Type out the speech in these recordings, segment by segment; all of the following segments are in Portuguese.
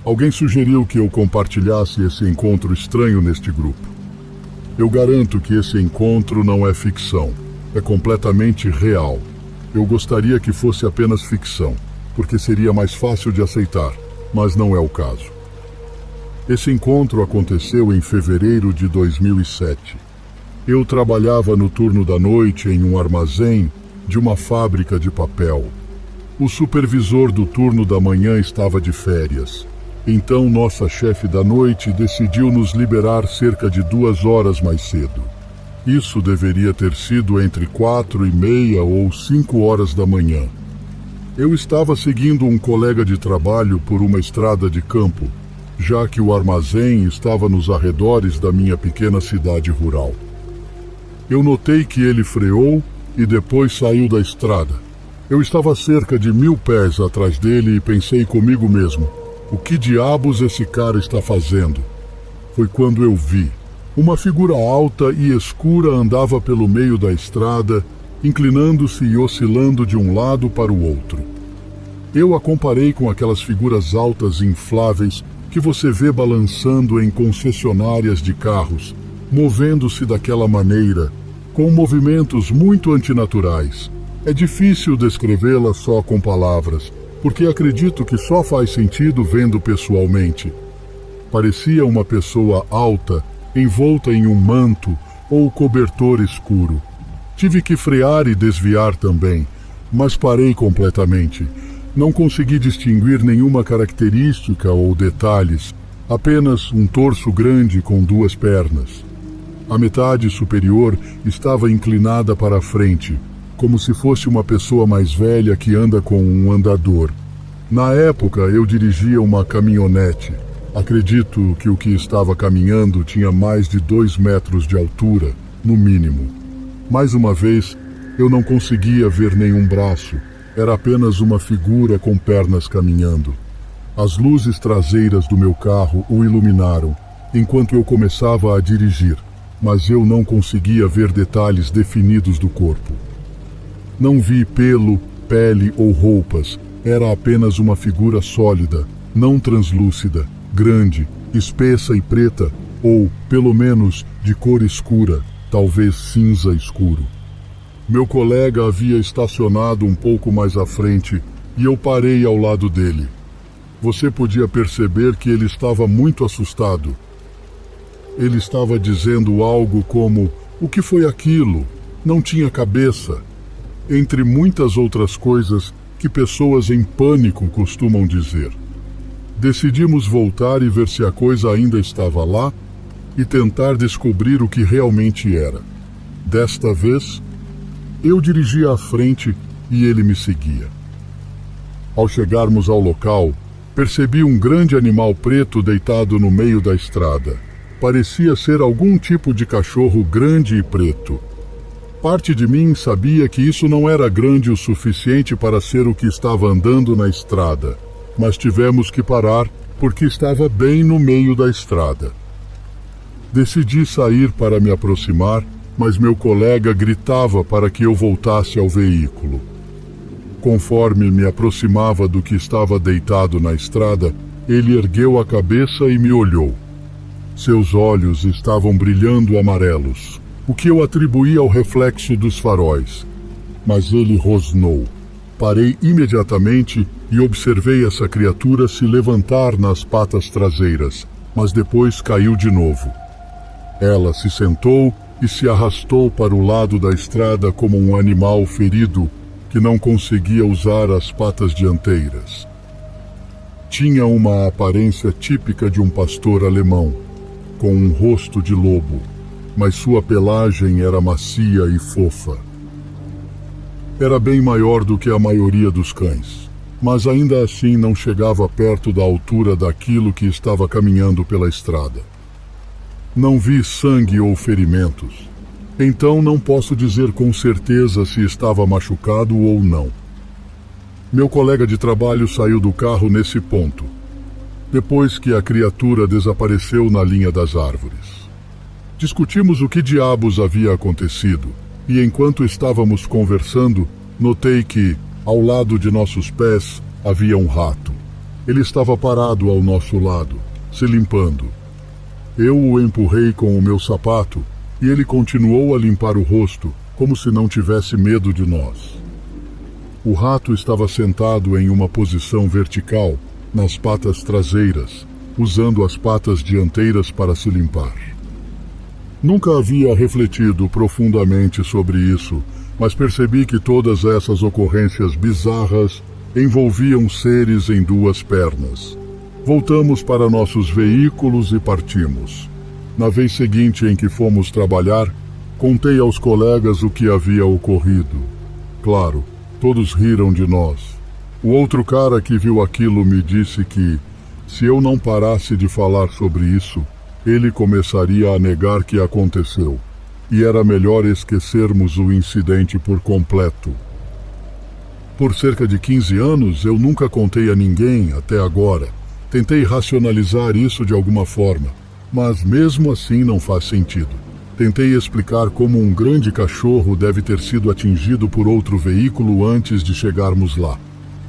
Alguém sugeriu que eu compartilhasse esse encontro estranho neste grupo. Eu garanto que esse encontro não é ficção, é completamente real. Eu gostaria que fosse apenas ficção, porque seria mais fácil de aceitar, mas não é o caso. Esse encontro aconteceu em fevereiro de 2007. Eu trabalhava no turno da noite em um armazém de uma fábrica de papel. O supervisor do turno da manhã estava de férias. Então nossa chefe da noite decidiu nos liberar cerca de 2 horas mais cedo. Isso deveria ter sido entre 4:30 ou 5 horas da manhã. Eu estava seguindo um colega de trabalho por uma estrada de campo, já que o armazém estava nos arredores da minha pequena cidade rural. Eu notei que ele freou e depois saiu da estrada. Eu estava a cerca de 1000 pés atrás dele e pensei comigo mesmo: o que diabos esse cara está fazendo? Foi quando eu vi. Uma figura alta e escura andava pelo meio da estrada, inclinando-se e oscilando de um lado para o outro. Eu a comparei com aquelas figuras altas e infláveis que você vê balançando em concessionárias de carros, movendo-se daquela maneira, com movimentos muito antinaturais. É difícil descrevê-la só com palavras, porque acredito que só faz sentido vendo pessoalmente. Parecia uma pessoa alta, envolta em um manto ou cobertor escuro. Tive que frear e desviar também, mas parei completamente. Não consegui distinguir nenhuma característica ou detalhes, apenas um torso grande com 2 pernas. A metade superior estava inclinada para a frente, como se fosse uma pessoa mais velha que anda com um andador. Na época, eu dirigia uma caminhonete. Acredito que o que estava caminhando tinha mais de 2 metros de altura, no mínimo. Mais uma vez, eu não conseguia ver nenhum braço. Era apenas uma figura com pernas caminhando. As luzes traseiras do meu carro o iluminaram, enquanto eu começava a dirigir, mas eu não conseguia ver detalhes definidos do corpo. Não vi pelo, pele ou roupas. Era apenas uma figura sólida, não translúcida, grande, espessa e preta, ou, pelo menos, de cor escura, talvez cinza escuro. Meu colega havia estacionado um pouco mais à frente e eu parei ao lado dele. Você podia perceber que ele estava muito assustado. Ele estava dizendo algo como: "O que foi aquilo? Não tinha cabeça", entre muitas outras coisas que pessoas em pânico costumam dizer. Decidimos voltar e ver se a coisa ainda estava lá e tentar descobrir o que realmente era. Desta vez, eu dirigia à frente e ele me seguia. Ao chegarmos ao local, percebi um grande animal preto deitado no meio da estrada. Parecia ser algum tipo de cachorro grande e preto. Parte de mim sabia que isso não era grande o suficiente para ser o que estava andando na estrada, mas tivemos que parar porque estava bem no meio da estrada. Decidi sair para me aproximar, mas meu colega gritava para que eu voltasse ao veículo. Conforme me aproximava do que estava deitado na estrada, ele ergueu a cabeça e me olhou. Seus olhos estavam brilhando amarelos, o que eu atribuí ao reflexo dos faróis. Mas ele rosnou. Parei imediatamente e observei essa criatura se levantar nas patas traseiras, mas depois caiu de novo. Ela se sentou e se arrastou para o lado da estrada como um animal ferido que não conseguia usar as patas dianteiras. Tinha uma aparência típica de um pastor alemão, com um rosto de lobo, mas sua pelagem era macia e fofa. Era bem maior do que a maioria dos cães, mas ainda assim não chegava perto da altura daquilo que estava caminhando pela estrada. Não vi sangue ou ferimentos, então não posso dizer com certeza se estava machucado ou não. Meu colega de trabalho saiu do carro nesse ponto, depois que a criatura desapareceu na linha das árvores. Discutimos o que diabos havia acontecido, e enquanto estávamos conversando, notei que, ao lado de nossos pés, havia um rato. Ele estava parado ao nosso lado, se limpando. Eu o empurrei com o meu sapato e ele continuou a limpar o rosto, como se não tivesse medo de nós. O rato estava sentado em uma posição vertical, nas patas traseiras, usando as patas dianteiras para se limpar. Nunca havia refletido profundamente sobre isso, mas percebi que todas essas ocorrências bizarras envolviam seres em duas pernas. Voltamos para nossos veículos e partimos. Na vez seguinte em que fomos trabalhar, contei aos colegas o que havia ocorrido. Claro, todos riram de nós. O outro cara que viu aquilo me disse que, se eu não parasse de falar sobre isso, ele começaria a negar que aconteceu, e era melhor esquecermos o incidente por completo. Por cerca de 15 anos, eu nunca contei a ninguém até agora. Tentei racionalizar isso de alguma forma, mas mesmo assim não faz sentido. Tentei explicar como um grande cachorro deve ter sido atingido por outro veículo antes de chegarmos lá.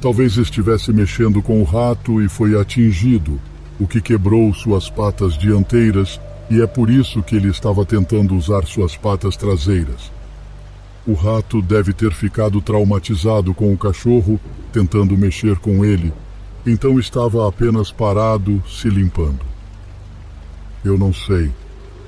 Talvez estivesse mexendo com o rato e foi atingido, o que quebrou suas patas dianteiras, e é por isso que ele estava tentando usar suas patas traseiras. O rato deve ter ficado traumatizado com o cachorro, tentando mexer com ele, então estava apenas parado, se limpando. Eu não sei.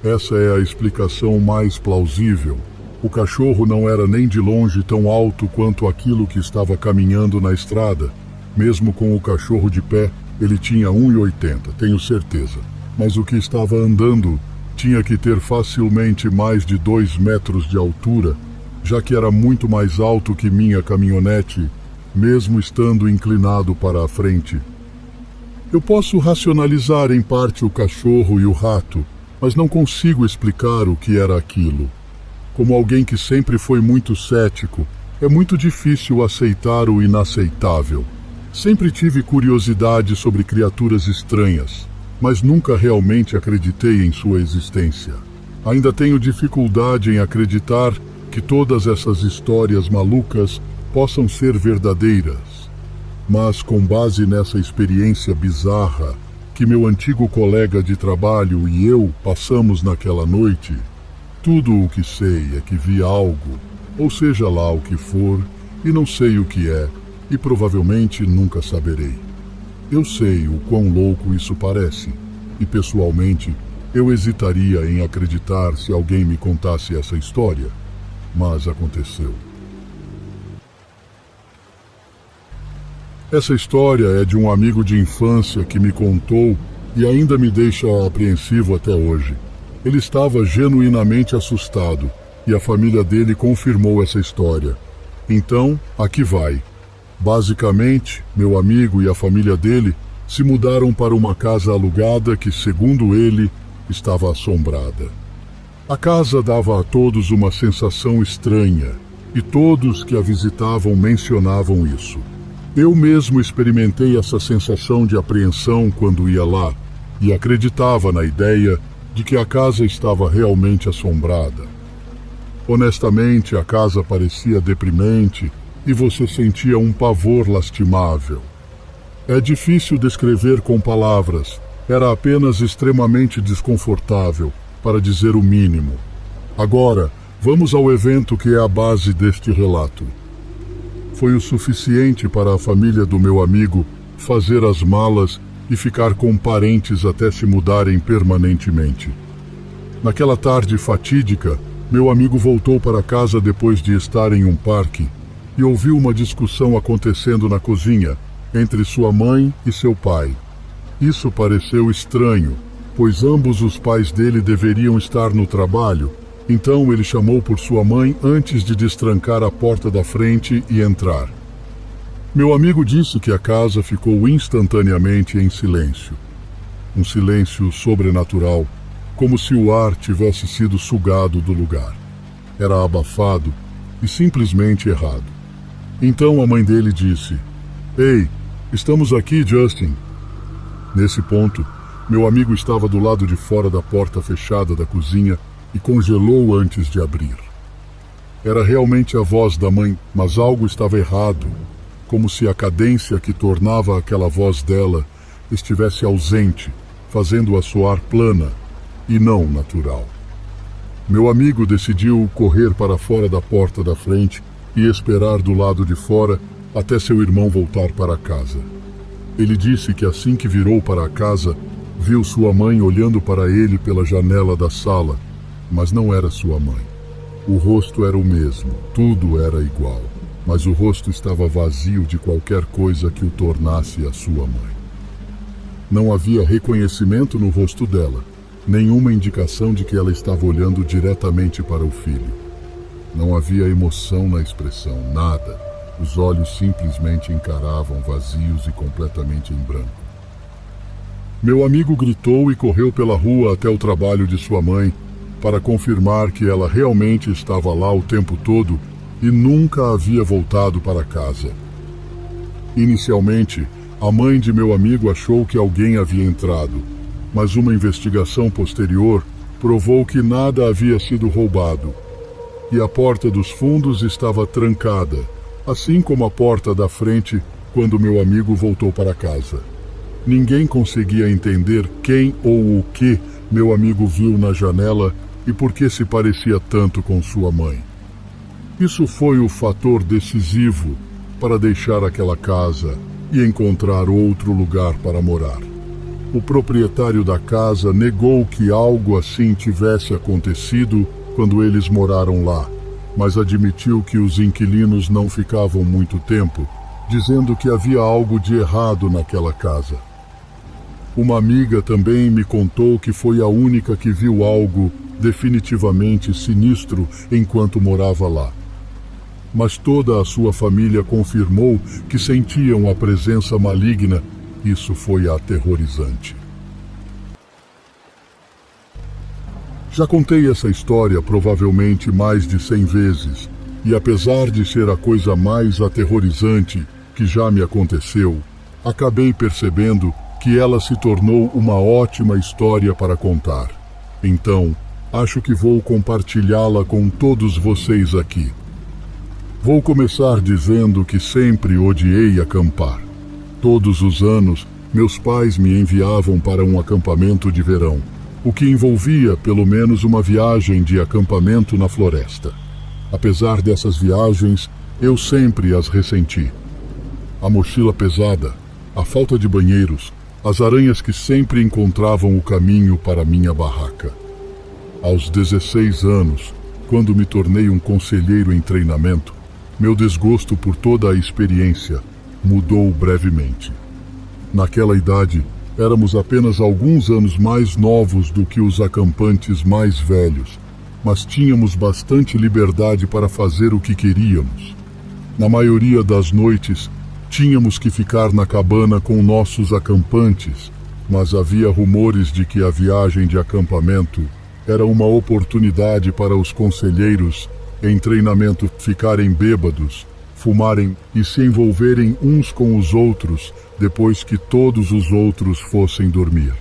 Essa é a explicação mais plausível. O cachorro não era nem de longe tão alto quanto aquilo que estava caminhando na estrada. Mesmo com o cachorro de pé, ele tinha 1,80, tenho certeza. Mas o que estava andando tinha que ter facilmente mais de 2 metros de altura, já que era muito mais alto que minha caminhonete, mesmo estando inclinado para a frente. Eu posso racionalizar em parte o cachorro e o rato, mas não consigo explicar o que era aquilo. Como alguém que sempre foi muito cético, é muito difícil aceitar o inaceitável. Sempre tive curiosidade sobre criaturas estranhas, mas nunca realmente acreditei em sua existência. Ainda tenho dificuldade em acreditar que todas essas histórias malucas possam ser verdadeiras. Mas com base nessa experiência bizarra que meu antigo colega de trabalho e eu passamos naquela noite, tudo o que sei é que vi algo, ou seja lá o que for, e não sei o que é, e provavelmente nunca saberei. Eu sei o quão louco isso parece, e pessoalmente eu hesitaria em acreditar se alguém me contasse essa história, mas aconteceu. Essa história é de um amigo de infância que me contou e ainda me deixa apreensivo até hoje. Ele estava genuinamente assustado e a família dele confirmou essa história. Então, aqui vai. Basicamente, meu amigo e a família dele se mudaram para uma casa alugada que, segundo ele, estava assombrada. A casa dava a todos uma sensação estranha e todos que a visitavam mencionavam isso. Eu mesmo experimentei essa sensação de apreensão quando ia lá e acreditava na ideia de que a casa estava realmente assombrada. Honestamente, a casa parecia deprimente e você sentia um pavor lastimável. É difícil descrever com palavras, era apenas extremamente desconfortável, para dizer o mínimo. Agora, vamos ao evento que é a base deste relato. Foi o suficiente para a família do meu amigo fazer as malas e ficar com parentes até se mudarem permanentemente. Naquela tarde fatídica, meu amigo voltou para casa depois de estar em um parque e ouviu uma discussão acontecendo na cozinha entre sua mãe e seu pai. Isso pareceu estranho, pois ambos os pais dele deveriam estar no trabalho, então ele chamou por sua mãe antes de destrancar a porta da frente e entrar. Meu amigo disse que a casa ficou instantaneamente em silêncio. Um silêncio sobrenatural, como se o ar tivesse sido sugado do lugar. Era abafado e simplesmente errado. Então a mãe dele disse: "Ei, estamos aqui, Justin." Nesse ponto, meu amigo estava do lado de fora da porta fechada da cozinha e congelou antes de abrir. Era realmente a voz da mãe, mas algo estava errado. como se a cadência que tornava aquela voz dela estivesse ausente, fazendo-a soar plana e não natural. Meu amigo decidiu correr para fora da porta da frente e esperar do lado de fora até seu irmão voltar para casa. Ele disse que assim que virou para a casa, viu sua mãe olhando para ele pela janela da sala, mas não era sua mãe. O rosto era o mesmo, tudo era igual, mas o rosto estava vazio de qualquer coisa que o tornasse a sua mãe. Não havia reconhecimento no rosto dela, nenhuma indicação de que ela estava olhando diretamente para o filho. Não havia emoção na expressão, nada. Os olhos simplesmente encaravam, vazios e completamente em branco. Meu amigo gritou e correu pela rua até o trabalho de sua mãe para confirmar que ela realmente estava lá o tempo todo e nunca havia voltado para casa. Inicialmente, a mãe de meu amigo achou que alguém havia entrado, mas uma investigação posterior provou que nada havia sido roubado e a porta dos fundos estava trancada, assim como a porta da frente quando meu amigo voltou para casa. Ninguém conseguia entender quem ou o que meu amigo viu na janela e por que se parecia tanto com sua mãe. Isso foi o fator decisivo para deixar aquela casa e encontrar outro lugar para morar. O proprietário da casa negou que algo assim tivesse acontecido quando eles moraram lá, mas admitiu que os inquilinos não ficavam muito tempo, dizendo que havia algo de errado naquela casa. Uma amiga também me contou que foi a única que viu algo definitivamente sinistro enquanto morava lá. Mas toda a sua família confirmou que sentiam a presença maligna. Isso foi aterrorizante. Já contei essa história provavelmente mais de 100 vezes, e apesar de ser a coisa mais aterrorizante que já me aconteceu, acabei percebendo que ela se tornou uma ótima história para contar. Então, acho que vou compartilhá-la com todos vocês aqui. Vou começar dizendo que sempre odiei acampar. Todos os anos, meus pais me enviavam para um acampamento de verão, o que envolvia pelo menos uma viagem de acampamento na floresta. Apesar dessas viagens, eu sempre as ressenti. A mochila pesada, a falta de banheiros, as aranhas que sempre encontravam o caminho para minha barraca. Aos 16 anos, quando me tornei um conselheiro em treinamento, meu desgosto por toda a experiência mudou brevemente. Naquela idade, éramos apenas alguns anos mais novos do que os acampantes mais velhos, mas tínhamos bastante liberdade para fazer o que queríamos. Na maioria das noites, tínhamos que ficar na cabana com nossos acampantes, mas havia rumores de que a viagem de acampamento era uma oportunidade para os conselheiros em treinamento ficarem bêbados, fumarem e se envolverem uns com os outros depois que todos os outros fossem dormir.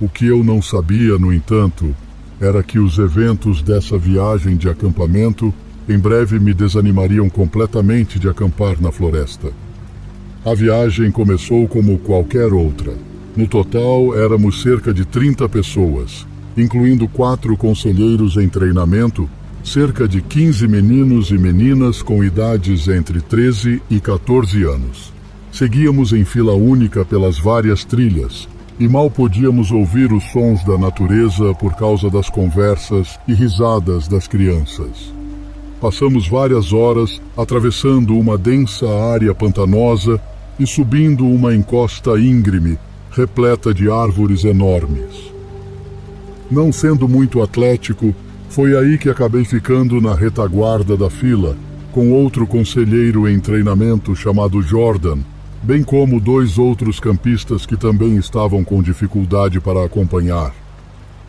O que eu não sabia, no entanto, era que os eventos dessa viagem de acampamento em breve me desanimariam completamente de acampar na floresta. A viagem começou como qualquer outra. No total, éramos cerca de 30 pessoas, incluindo 4 conselheiros em treinamento, cerca de 15 meninos e meninas com idades entre 13 e 14 anos. Seguíamos em fila única pelas várias trilhas e mal podíamos ouvir os sons da natureza por causa das conversas e risadas das crianças. Passamos várias horas atravessando uma densa área pantanosa e subindo uma encosta íngreme, repleta de árvores enormes. Não sendo muito atlético, foi aí que acabei ficando na retaguarda da fila, com outro conselheiro em treinamento chamado Jordan, bem como 2 outros campistas que também estavam com dificuldade para acompanhar.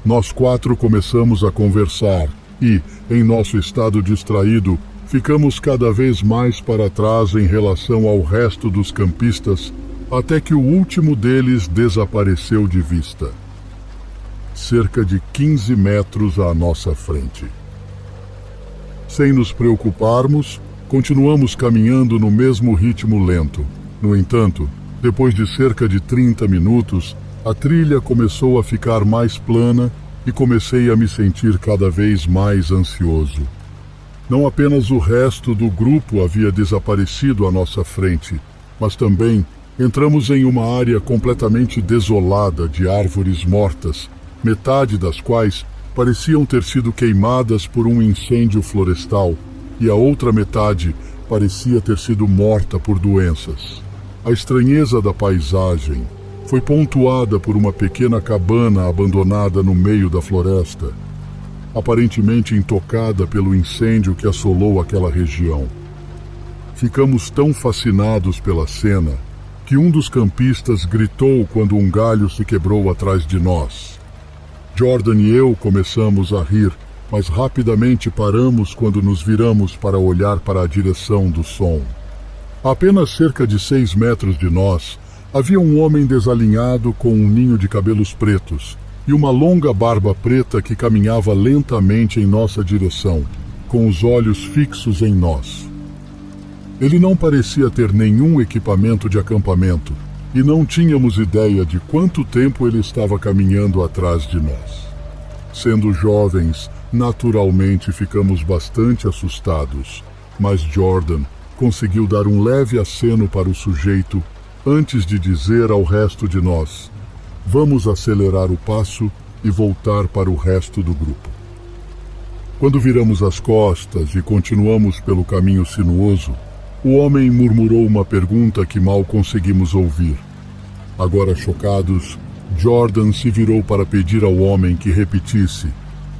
Nós 4 começamos a conversar e, em nosso estado distraído, ficamos cada vez mais para trás em relação ao resto dos campistas, até que o último deles desapareceu de vista. Cerca de 15 metros à nossa frente. Sem nos preocuparmos, Continuamos caminhando no mesmo ritmo lento. No entanto, depois de cerca de 30 minutos, a trilha começou a ficar mais plana e comecei a me sentir cada vez mais ansioso. Não apenas o resto do grupo havia desaparecido à nossa frente, mas também entramos em uma área completamente desolada de árvores mortas, metade das quais pareciam ter sido queimadas por um incêndio florestal e a outra metade parecia ter sido morta por doenças. A estranheza da paisagem foi pontuada por uma pequena cabana abandonada no meio da floresta, aparentemente intocada pelo incêndio que assolou aquela região. Ficamos tão fascinados pela cena que um dos campistas gritou quando um galho se quebrou atrás de nós. Jordan e eu começamos a rir, mas rapidamente paramos quando nos viramos para olhar para a direção do som. A apenas cerca de 6 metros de nós, havia um homem desalinhado com um ninho de cabelos pretos e uma longa barba preta que caminhava lentamente em nossa direção, com os olhos fixos em nós. Ele não parecia ter nenhum equipamento de acampamento e não tínhamos ideia de quanto tempo ele estava caminhando atrás de nós. Sendo jovens, naturalmente ficamos bastante assustados, mas Jordan conseguiu dar um leve aceno para o sujeito antes de dizer ao resto de nós: "Vamos acelerar o passo e voltar para o resto do grupo." Quando viramos as costas e continuamos pelo caminho sinuoso, o homem murmurou uma pergunta que mal conseguimos ouvir. Agora chocados, Jordan se virou para pedir ao homem que repetisse,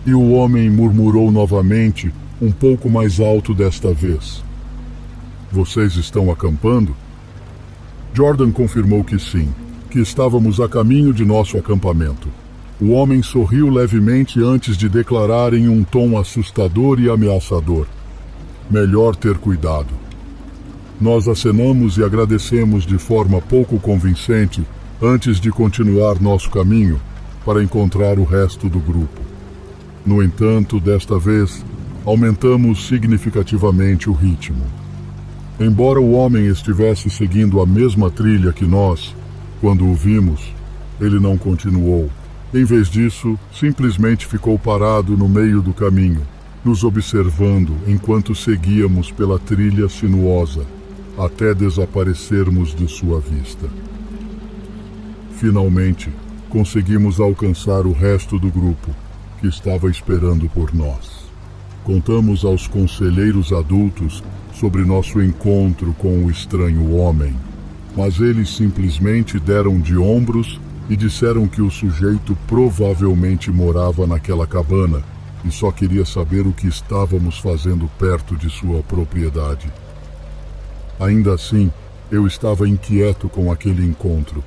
e o homem murmurou novamente, um pouco mais alto desta vez: "Vocês estão acampando?" Jordan confirmou que sim, que estávamos a caminho de nosso acampamento. O homem sorriu levemente antes de declarar em um tom assustador e ameaçador: "Melhor ter cuidado." Nós acenamos e agradecemos de forma pouco convincente antes de continuar nosso caminho para encontrar o resto do grupo. No entanto, desta vez, aumentamos significativamente o ritmo. Embora o homem estivesse seguindo a mesma trilha que nós, quando o vimos, ele não continuou. Em vez disso, simplesmente ficou parado no meio do caminho, nos observando enquanto seguíamos pela trilha sinuosa, até desaparecermos de sua vista. Finalmente, conseguimos alcançar o resto do grupo, que estava esperando por nós. Contamos aos conselheiros adultos sobre nosso encontro com o estranho homem, mas eles simplesmente deram de ombros e disseram que o sujeito provavelmente morava naquela cabana e só queria saber o que estávamos fazendo perto de sua propriedade. Ainda assim, eu estava inquieto com aquele encontro.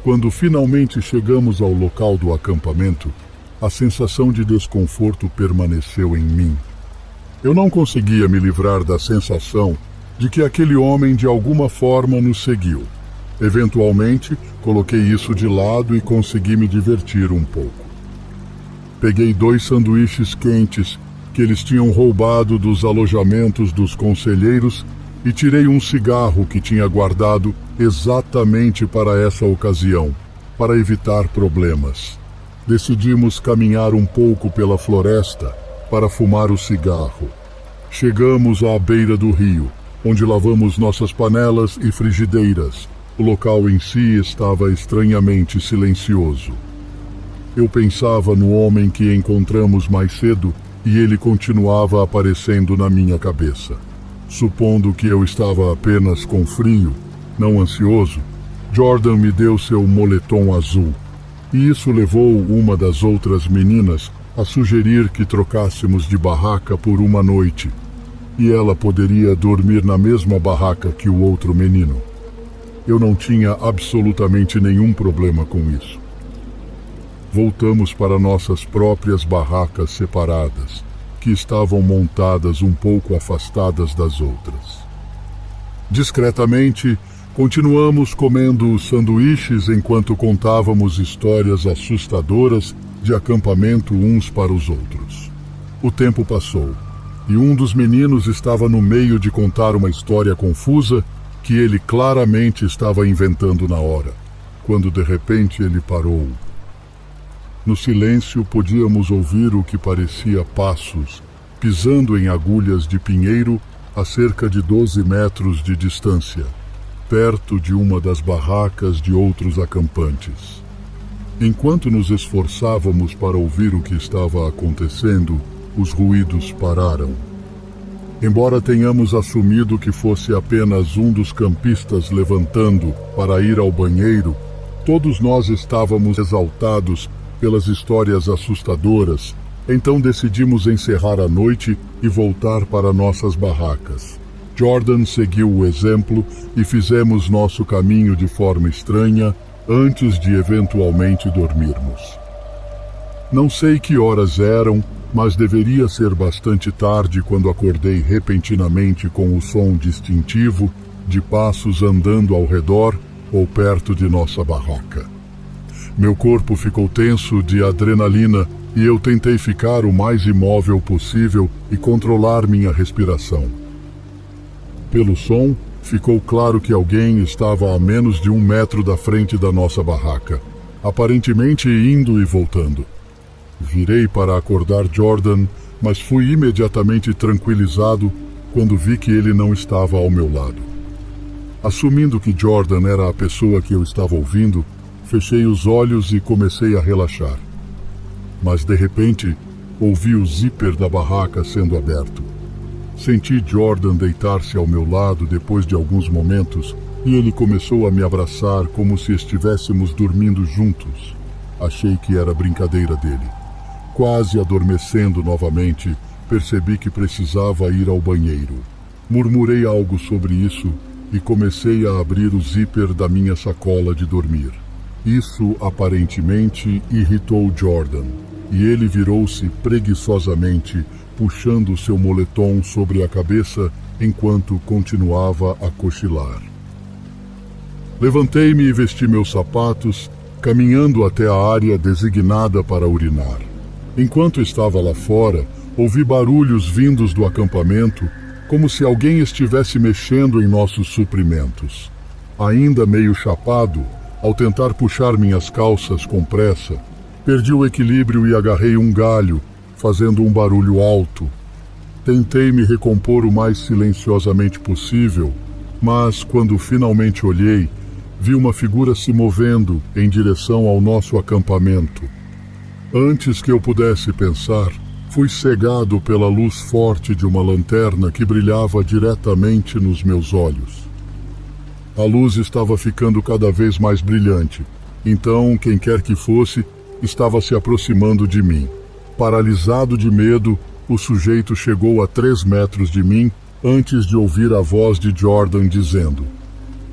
Quando finalmente chegamos ao local do acampamento, a sensação de desconforto permaneceu em mim. Eu não conseguia me livrar da sensação de que aquele homem de alguma forma nos seguiu. Eventualmente, coloquei isso de lado e consegui me divertir um pouco. Peguei 2 sanduíches quentes que eles tinham roubado dos alojamentos dos conselheiros e tirei um cigarro que tinha guardado exatamente para essa ocasião, para evitar problemas. Decidimos caminhar um pouco pela floresta para fumar o cigarro. Chegamos à beira do rio, onde lavamos nossas panelas e frigideiras. O local em si estava estranhamente silencioso. Eu pensava no homem que encontramos mais cedo e ele continuava aparecendo na minha cabeça. Supondo que eu estava apenas com frio, não ansioso, Jordan me deu seu moletom azul, e isso levou uma das outras meninas a sugerir que trocássemos de barraca por uma noite, e ela poderia dormir na mesma barraca que o outro menino. Eu não tinha absolutamente nenhum problema com isso. Voltamos para nossas próprias barracas separadas, que estavam montadas um pouco afastadas das outras. Discretamente, continuamos comendo sanduíches enquanto contávamos histórias assustadoras de acampamento uns para os outros. O tempo passou. e um dos meninos estava no meio de contar uma história confusa que ele claramente estava inventando na hora, quando de repente ele parou. No silêncio podíamos ouvir o que parecia passos, pisando em agulhas de pinheiro a cerca de 12 metros de distância, perto de uma das barracas de outros acampantes. Enquanto nos esforçávamos para ouvir o que estava acontecendo, os ruídos pararam. Embora tenhamos assumido que fosse apenas um dos campistas levantando para ir ao banheiro, todos nós estávamos exaltados pelas histórias assustadoras, então decidimos encerrar a noite e voltar para nossas barracas. Jordan seguiu o exemplo e fizemos nosso caminho de forma estranha antes de eventualmente dormirmos. Não sei que horas eram, mas deveria ser bastante tarde quando acordei repentinamente com o som distintivo de passos andando ao redor ou perto de nossa barraca. Meu corpo ficou tenso de adrenalina e eu tentei ficar o mais imóvel possível e controlar minha respiração. Pelo som, ficou claro que alguém estava a menos de 1 metro da frente da nossa barraca, aparentemente indo e voltando. Virei para acordar Jordan, mas fui imediatamente tranquilizado quando vi que ele não estava ao meu lado. Assumindo que Jordan era a pessoa que eu estava ouvindo, fechei os olhos e comecei a relaxar. Mas de repente, ouvi o zíper da barraca sendo aberto. Senti Jordan deitar-se ao meu lado depois de alguns momentos e ele começou a me abraçar como se estivéssemos dormindo juntos. Achei que era brincadeira dele. Quase adormecendo novamente, percebi que precisava ir ao banheiro. Murmurei algo sobre isso e comecei a abrir o zíper da minha sacola de dormir. Isso aparentemente irritou Jordan, e ele virou-se preguiçosamente, puxando seu moletom sobre a cabeça enquanto continuava a cochilar. Levantei-me e vesti meus sapatos, caminhando até a área designada para urinar. Enquanto estava lá fora, ouvi barulhos vindos do acampamento, como se alguém estivesse mexendo em nossos suprimentos. Ainda meio chapado, ao tentar puxar minhas calças com pressa, perdi o equilíbrio e agarrei um galho, fazendo um barulho alto. Tentei me recompor o mais silenciosamente possível, mas quando finalmente olhei, vi uma figura se movendo em direção ao nosso acampamento. Antes que eu pudesse pensar, fui cegado pela luz forte de uma lanterna que brilhava diretamente nos meus olhos. A luz estava ficando cada vez mais brilhante, então quem quer que fosse estava se aproximando de mim. Paralisado de medo, o sujeito chegou a 3 metros de mim antes de ouvir a voz de Jordan dizendo: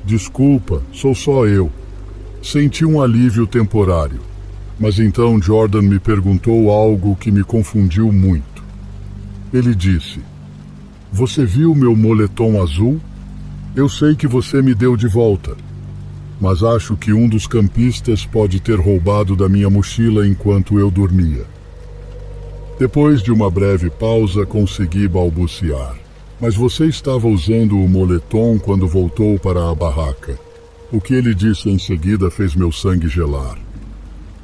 "Desculpa, sou só eu." Senti um alívio temporário. Mas então Jordan me perguntou algo que me confundiu muito. Ele disse: "Você viu meu moletom azul? Eu sei que você me deu de volta, mas acho que um dos campistas pode ter roubado da minha mochila enquanto eu dormia." Depois de uma breve pausa, consegui balbuciar: "Mas você estava usando o moletom quando voltou para a barraca." O que ele disse em seguida fez meu sangue gelar.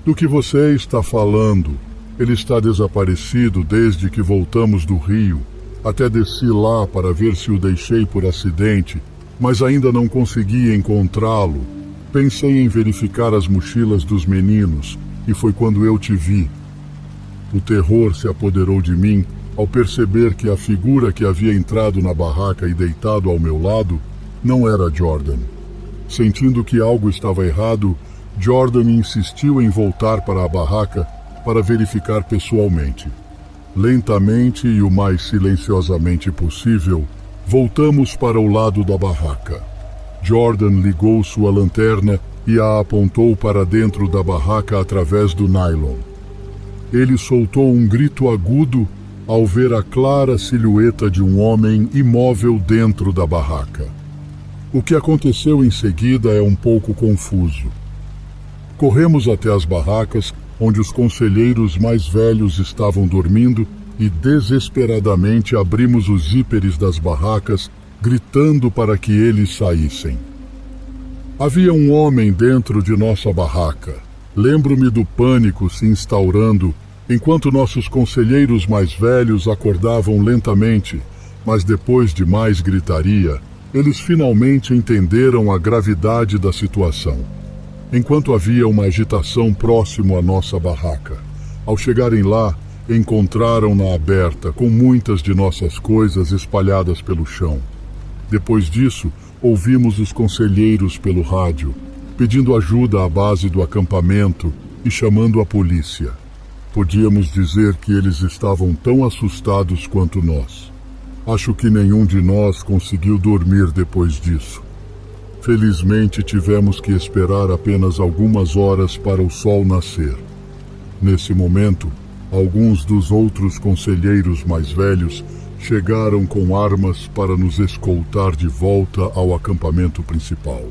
"Do que você está falando? Ele está desaparecido desde que voltamos do rio. Até desci lá para ver se o deixei por acidente, mas ainda não consegui encontrá-lo. Pensei em verificar as mochilas dos meninos, e foi quando eu te vi." O terror se apoderou de mim ao perceber que a figura que havia entrado na barraca e deitado ao meu lado não era Jordan. Sentindo que algo estava errado, Jordan insistiu em voltar para a barraca para verificar pessoalmente. Lentamente e o mais silenciosamente possível, voltamos para o lado da barraca. Jordan ligou sua lanterna e a apontou para dentro da barraca através do nylon. Ele soltou um grito agudo ao ver a clara silhueta de um homem imóvel dentro da barraca. O que aconteceu em seguida é um pouco confuso. Corremos até as barracas, onde os conselheiros mais velhos estavam dormindo, e desesperadamente abrimos os zíperes das barracas, gritando para que eles saíssem. Havia um homem dentro de nossa barraca. Lembro-me do pânico se instaurando enquanto nossos conselheiros mais velhos acordavam lentamente, mas depois de mais gritaria, eles finalmente entenderam a gravidade da situação. Enquanto havia uma agitação próximo à nossa barraca, ao chegarem lá, encontraram-na aberta com muitas de nossas coisas espalhadas pelo chão. Depois disso, ouvimos os conselheiros pelo rádio, pedindo ajuda à base do acampamento e chamando a polícia. Podíamos dizer que eles estavam tão assustados quanto nós. Acho que nenhum de nós conseguiu dormir depois disso. Felizmente tivemos que esperar apenas algumas horas para o sol nascer. Nesse momento, alguns dos outros conselheiros mais velhos chegaram com armas para nos escoltar de volta ao acampamento principal.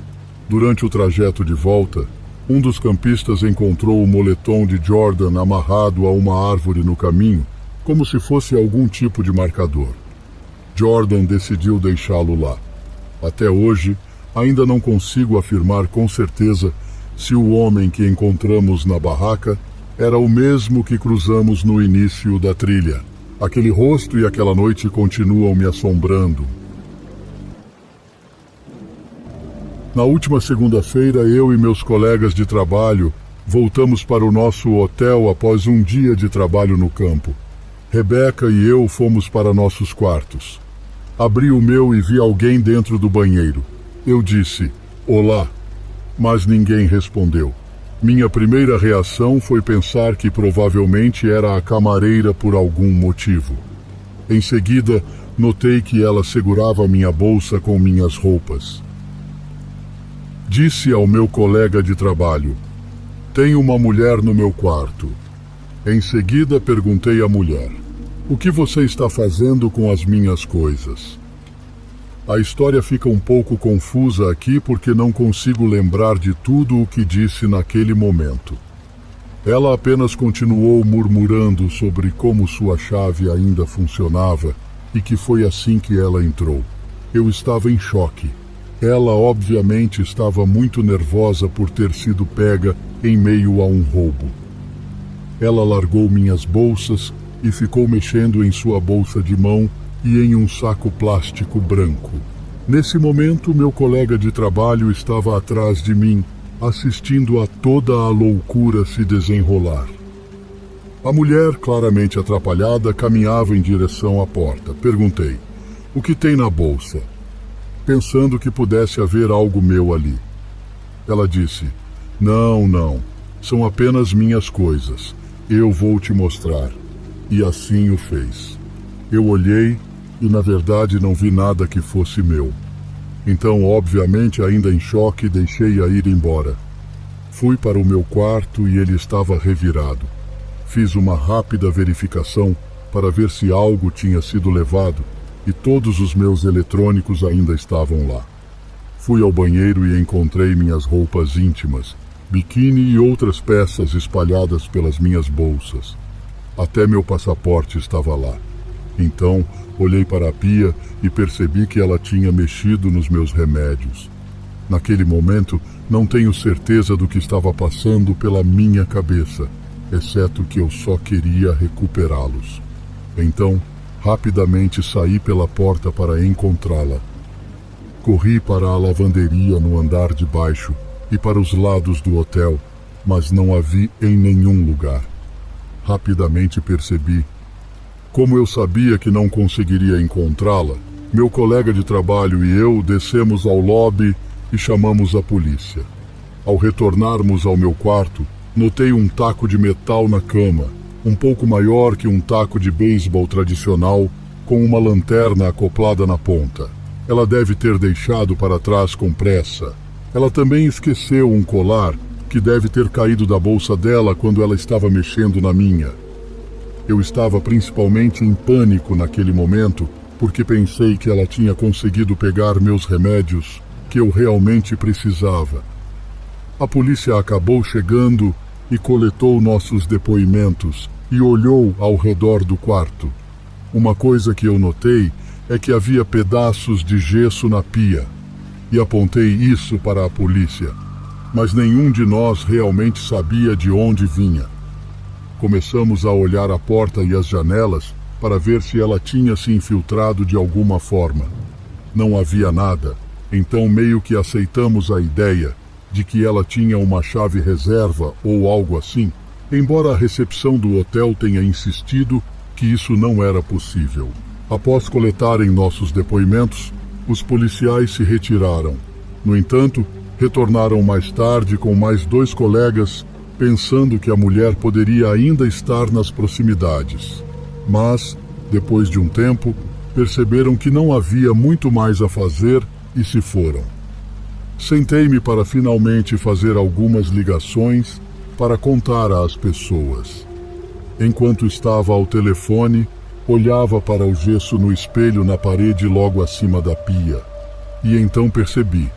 Durante o trajeto de volta, um dos campistas encontrou o moletom de Jordan amarrado a uma árvore no caminho, como se fosse algum tipo de marcador. Jordan decidiu deixá-lo lá. Até hoje, ainda não consigo afirmar com certeza se o homem que encontramos na barraca era o mesmo que cruzamos no início da trilha. Aquele rosto e aquela noite continuam me assombrando. Na última segunda-feira, eu e meus colegas de trabalho voltamos para o nosso hotel após um dia de trabalho no campo. Rebeca e eu fomos para nossos quartos. Abri o meu e vi alguém dentro do banheiro. Eu disse, "Olá", mas ninguém respondeu. Minha primeira reação foi pensar que provavelmente era a camareira por algum motivo. Em seguida, notei que ela segurava minha bolsa com minhas roupas. Disse ao meu colega de trabalho, "Tem uma mulher no meu quarto." Em seguida, perguntei à mulher, "O que você está fazendo com as minhas coisas?" A história fica um pouco confusa aqui porque não consigo lembrar de tudo o que disse naquele momento. Ela apenas continuou murmurando sobre como sua chave ainda funcionava e que foi assim que ela entrou. Eu estava em choque. Ela obviamente estava muito nervosa por ter sido pega em meio a um roubo. Ela largou minhas bolsas e ficou mexendo em sua bolsa de mão e em um saco plástico branco. Nesse momento, meu colega de trabalho estava atrás de mim, assistindo a toda a loucura se desenrolar. A mulher, claramente atrapalhada, caminhava em direção à porta. Perguntei, "O que tem na bolsa?" Pensando que pudesse haver algo meu ali. Ela disse, Não, são apenas minhas coisas. Eu vou te mostrar." E assim o fez. Eu olhei e, na verdade, não vi nada que fosse meu. Então, obviamente, ainda em choque, deixei-a ir embora. Fui para o meu quarto e ele estava revirado. Fiz uma rápida verificação para ver se algo tinha sido levado e todos os meus eletrônicos ainda estavam lá. Fui ao banheiro e encontrei minhas roupas íntimas, biquíni e outras peças espalhadas pelas minhas bolsas. Até meu passaporte estava lá. Então, olhei para a pia e percebi que ela tinha mexido nos meus remédios. Naquele momento, não tenho certeza do que estava passando pela minha cabeça, exceto que eu só queria recuperá-los. Então, rapidamente saí pela porta para encontrá-la. Corri para a lavanderia no andar de baixo e para os lados do hotel, mas não a vi em nenhum lugar. Rapidamente percebi. Como eu sabia que não conseguiria encontrá-la, meu colega de trabalho e eu descemos ao lobby e chamamos a polícia. Ao retornarmos ao meu quarto, notei um taco de metal na cama, um pouco maior que um taco de beisebol tradicional, com uma lanterna acoplada na ponta. Ela deve ter deixado para trás com pressa. Ela também esqueceu um colar que deve ter caído da bolsa dela quando ela estava mexendo na minha. Eu estava principalmente em pânico naquele momento, porque pensei que ela tinha conseguido pegar meus remédios que eu realmente precisava. A polícia acabou chegando e coletou nossos depoimentos e olhou ao redor do quarto. Uma coisa que eu notei é que havia pedaços de gesso na pia, e apontei isso para a polícia, mas nenhum de nós realmente sabia de onde vinha. Começamos a olhar a porta e as janelas para ver se ela tinha se infiltrado de alguma forma. Não havia nada, então meio que aceitamos a ideia de que ela tinha uma chave reserva ou algo assim, embora a recepção do hotel tenha insistido que isso não era possível. Após coletarem nossos depoimentos, os policiais se retiraram. No entanto, retornaram mais tarde com mais 2 colegas, pensando que a mulher poderia ainda estar nas proximidades. Mas, depois de um tempo, perceberam que não havia muito mais a fazer e se foram. Sentei-me para finalmente fazer algumas ligações para contar às pessoas. Enquanto estava ao telefone, olhava para o gesso no espelho na parede logo acima da pia. E então percebi.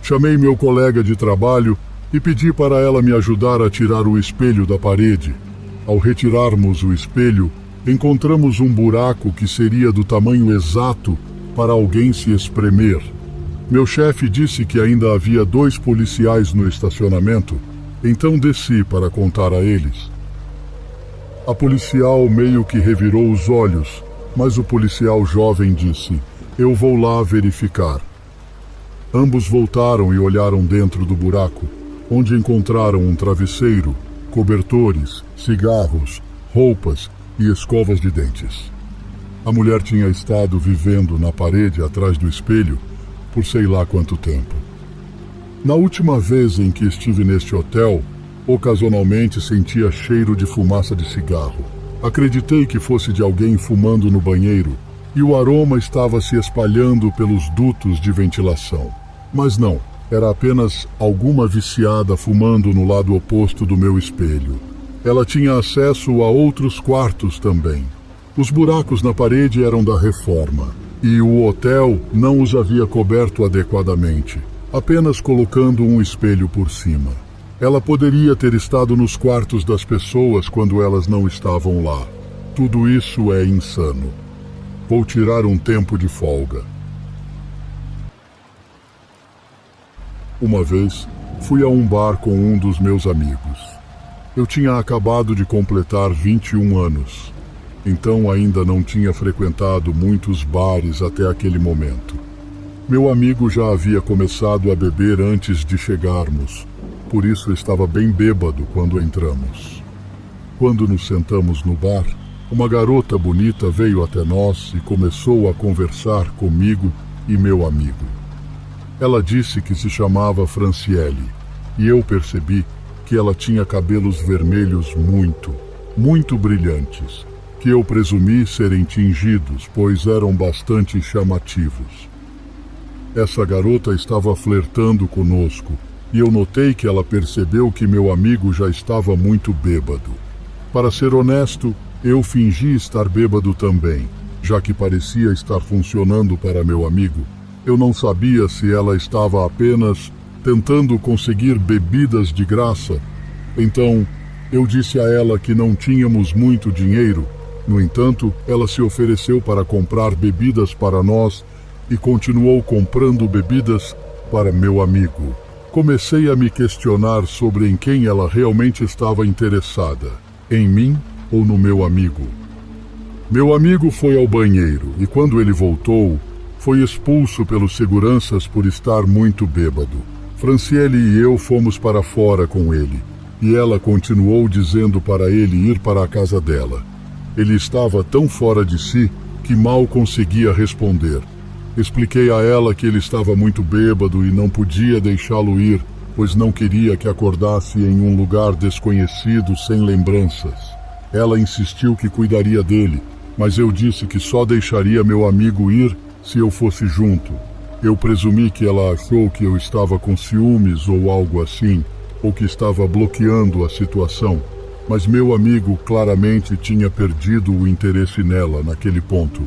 Chamei meu colega de trabalho e pedi para ela me ajudar a tirar o espelho da parede. Ao retirarmos o espelho, encontramos um buraco que seria do tamanho exato para alguém se espremer. Meu chefe disse que ainda havia 2 policiais no estacionamento, então desci para contar a eles. A policial meio que revirou os olhos, mas o policial jovem disse: "Eu vou lá verificar." Ambos voltaram e olharam dentro do buraco, onde encontraram um travesseiro, cobertores, cigarros, roupas e escovas de dentes. A mulher tinha estado vivendo na parede atrás do espelho por sei lá quanto tempo. Na última vez em que estive neste hotel, ocasionalmente sentia cheiro de fumaça de cigarro. Acreditei que fosse de alguém fumando no banheiro e o aroma estava se espalhando pelos dutos de ventilação. Mas não, era apenas alguma viciada fumando no lado oposto do meu espelho. Ela tinha acesso a outros quartos também. Os buracos na parede eram da reforma, e o hotel não os havia coberto adequadamente, apenas colocando um espelho por cima. Ela poderia ter estado nos quartos das pessoas quando elas não estavam lá. Tudo isso é insano. Vou tirar um tempo de folga. Uma vez, fui a um bar com um dos meus amigos. Eu tinha acabado de completar 21 anos. Então ainda não tinha frequentado muitos bares até aquele momento. Meu amigo já havia começado a beber antes de chegarmos, por isso estava bem bêbado quando entramos. Quando nos sentamos no bar, uma garota bonita veio até nós e começou a conversar comigo e meu amigo. Ela disse que se chamava Franciele, e eu percebi que ela tinha cabelos vermelhos muito brilhantes, que eu presumi serem tingidos, pois eram bastante chamativos. Essa garota estava flertando conosco, e eu notei que ela percebeu que meu amigo já estava muito bêbado. Para ser honesto, eu fingi estar bêbado também, já que parecia estar funcionando para meu amigo. Eu não sabia se ela estava apenas tentando conseguir bebidas de graça. Então, eu disse a ela que não tínhamos muito dinheiro. No entanto, ela se ofereceu para comprar bebidas para nós e continuou comprando bebidas para meu amigo. Comecei a me questionar sobre em quem ela realmente estava interessada, em mim ou no meu amigo. Meu amigo foi ao banheiro e quando ele voltou, foi expulso pelos seguranças por estar muito bêbado. Franciele e eu fomos para fora com ele e ela continuou dizendo para ele ir para a casa dela. Ele estava tão fora de si que mal conseguia responder. Expliquei a ela que ele estava muito bêbado e não podia deixá-lo ir, pois não queria que acordasse em um lugar desconhecido sem lembranças. Ela insistiu que cuidaria dele, mas eu disse que só deixaria meu amigo ir se eu fosse junto. Eu presumi que ela achou que eu estava com ciúmes ou algo assim, ou que estava bloqueando a situação. Mas meu amigo claramente tinha perdido o interesse nela naquele ponto.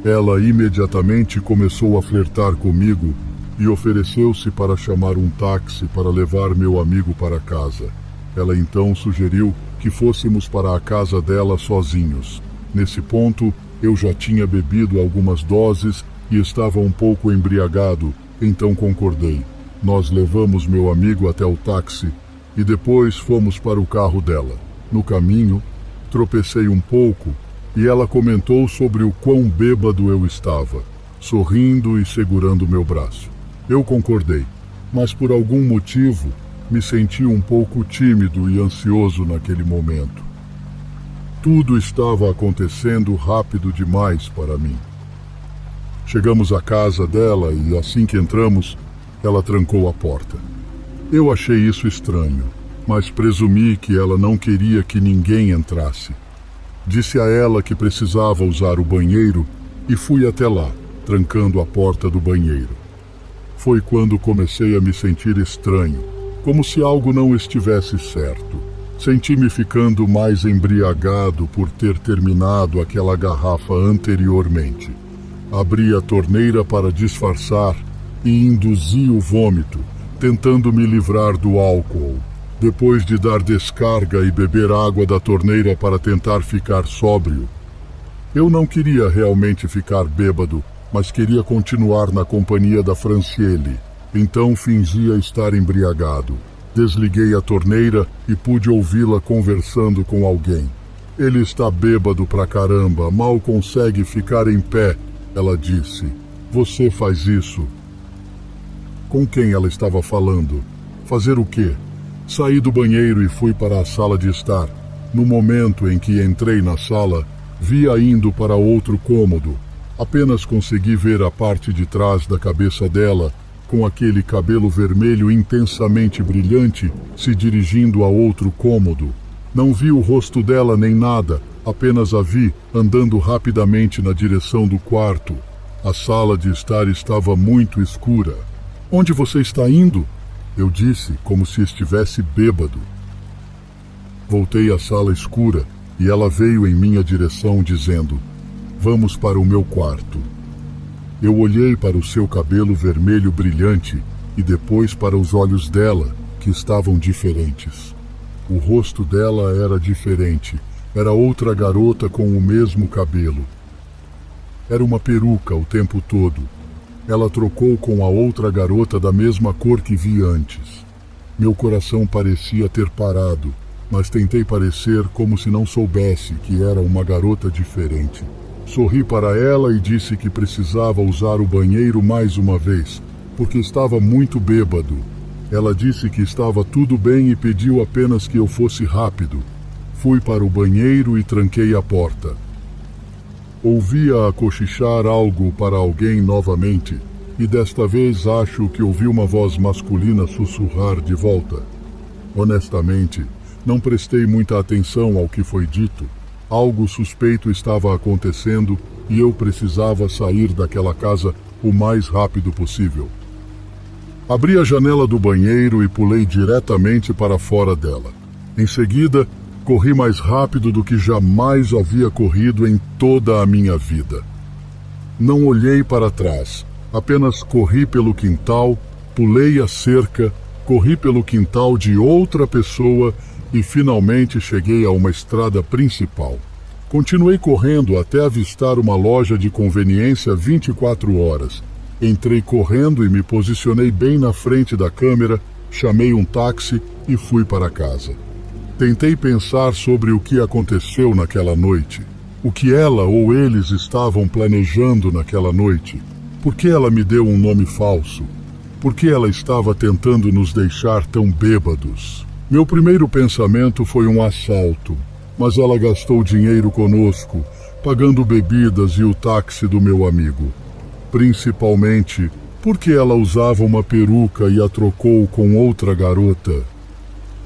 Ela imediatamente começou a flertar comigo e ofereceu-se para chamar um táxi para levar meu amigo para casa. Ela então sugeriu que fôssemos para a casa dela sozinhos. Nesse ponto, eu já tinha bebido algumas doses e estava um pouco embriagado, então concordei. Nós levamos meu amigo até o táxi e depois fomos para o carro dela. No caminho, tropecei um pouco e ela comentou sobre o quão bêbado eu estava, sorrindo e segurando meu braço. Eu concordei, mas por algum motivo me senti um pouco tímido e ansioso naquele momento. Tudo estava acontecendo rápido demais para mim. Chegamos à casa dela e assim que entramos, ela trancou a porta. Eu achei isso estranho, mas presumi que ela não queria que ninguém entrasse. Disse a ela que precisava usar o banheiro e fui até lá, trancando a porta do banheiro. Foi quando comecei a me sentir estranho, como se algo não estivesse certo. Senti-me ficando mais embriagado por ter terminado aquela garrafa anteriormente. Abri a torneira para disfarçar e induzi o vômito, tentando me livrar do álcool. Depois de dar descarga e beber água da torneira para tentar ficar sóbrio. Eu não queria realmente ficar bêbado, mas queria continuar na companhia da Franciele. Então fingia estar embriagado. Desliguei a torneira e pude ouvi-la conversando com alguém. Ele está bêbado pra caramba, mal consegue ficar em pé, ela disse. Você faz isso. Com quem ela estava falando? Fazer o quê? Saí do banheiro e fui para a sala de estar. No momento em que entrei na sala, vi-a indo para outro cômodo. Apenas consegui ver a parte de trás da cabeça dela, com aquele cabelo vermelho intensamente brilhante, se dirigindo a outro cômodo. Não vi o rosto dela nem nada, apenas a vi andando rapidamente na direção do quarto. A sala de estar estava muito escura. Onde você está indo? Eu disse, como se estivesse bêbado. Voltei à sala escura e ela veio em minha direção dizendo: vamos para o meu quarto. Eu olhei para o seu cabelo vermelho brilhante e depois para os olhos dela, que estavam diferentes. O rosto dela era diferente, era outra garota com o mesmo cabelo. Era uma peruca o tempo todo. Ela trocou com a outra garota da mesma cor que vi antes. Meu coração parecia ter parado, mas tentei parecer como se não soubesse que era uma garota diferente. Sorri para ela e disse que precisava usar o banheiro mais uma vez, porque estava muito bêbado. Ela disse que estava tudo bem e pediu apenas que eu fosse rápido. Fui para o banheiro e tranquei a porta. Ouvi-a cochichar algo para alguém novamente, e desta vez acho que ouvi uma voz masculina sussurrar de volta. Honestamente, não prestei muita atenção ao que foi dito. Algo suspeito estava acontecendo e eu precisava sair daquela casa o mais rápido possível. Abri a janela do banheiro e pulei diretamente para fora dela. Em seguida, corri mais rápido do que jamais havia corrido em toda a minha vida. Não olhei para trás, apenas corri pelo quintal, pulei a cerca, corri pelo quintal de outra pessoa e finalmente cheguei a uma estrada principal. Continuei correndo até avistar uma loja de conveniência 24 horas. Entrei correndo e me posicionei bem na frente da câmera, chamei um táxi e fui para casa. Tentei pensar sobre o que aconteceu naquela noite. O que ela ou eles estavam planejando naquela noite. Por que ela me deu um nome falso? Por que ela estava tentando nos deixar tão bêbados? Meu primeiro pensamento foi um assalto, mas ela gastou dinheiro conosco, pagando bebidas e o táxi do meu amigo. Principalmente porque ela usava uma peruca e a trocou com outra garota.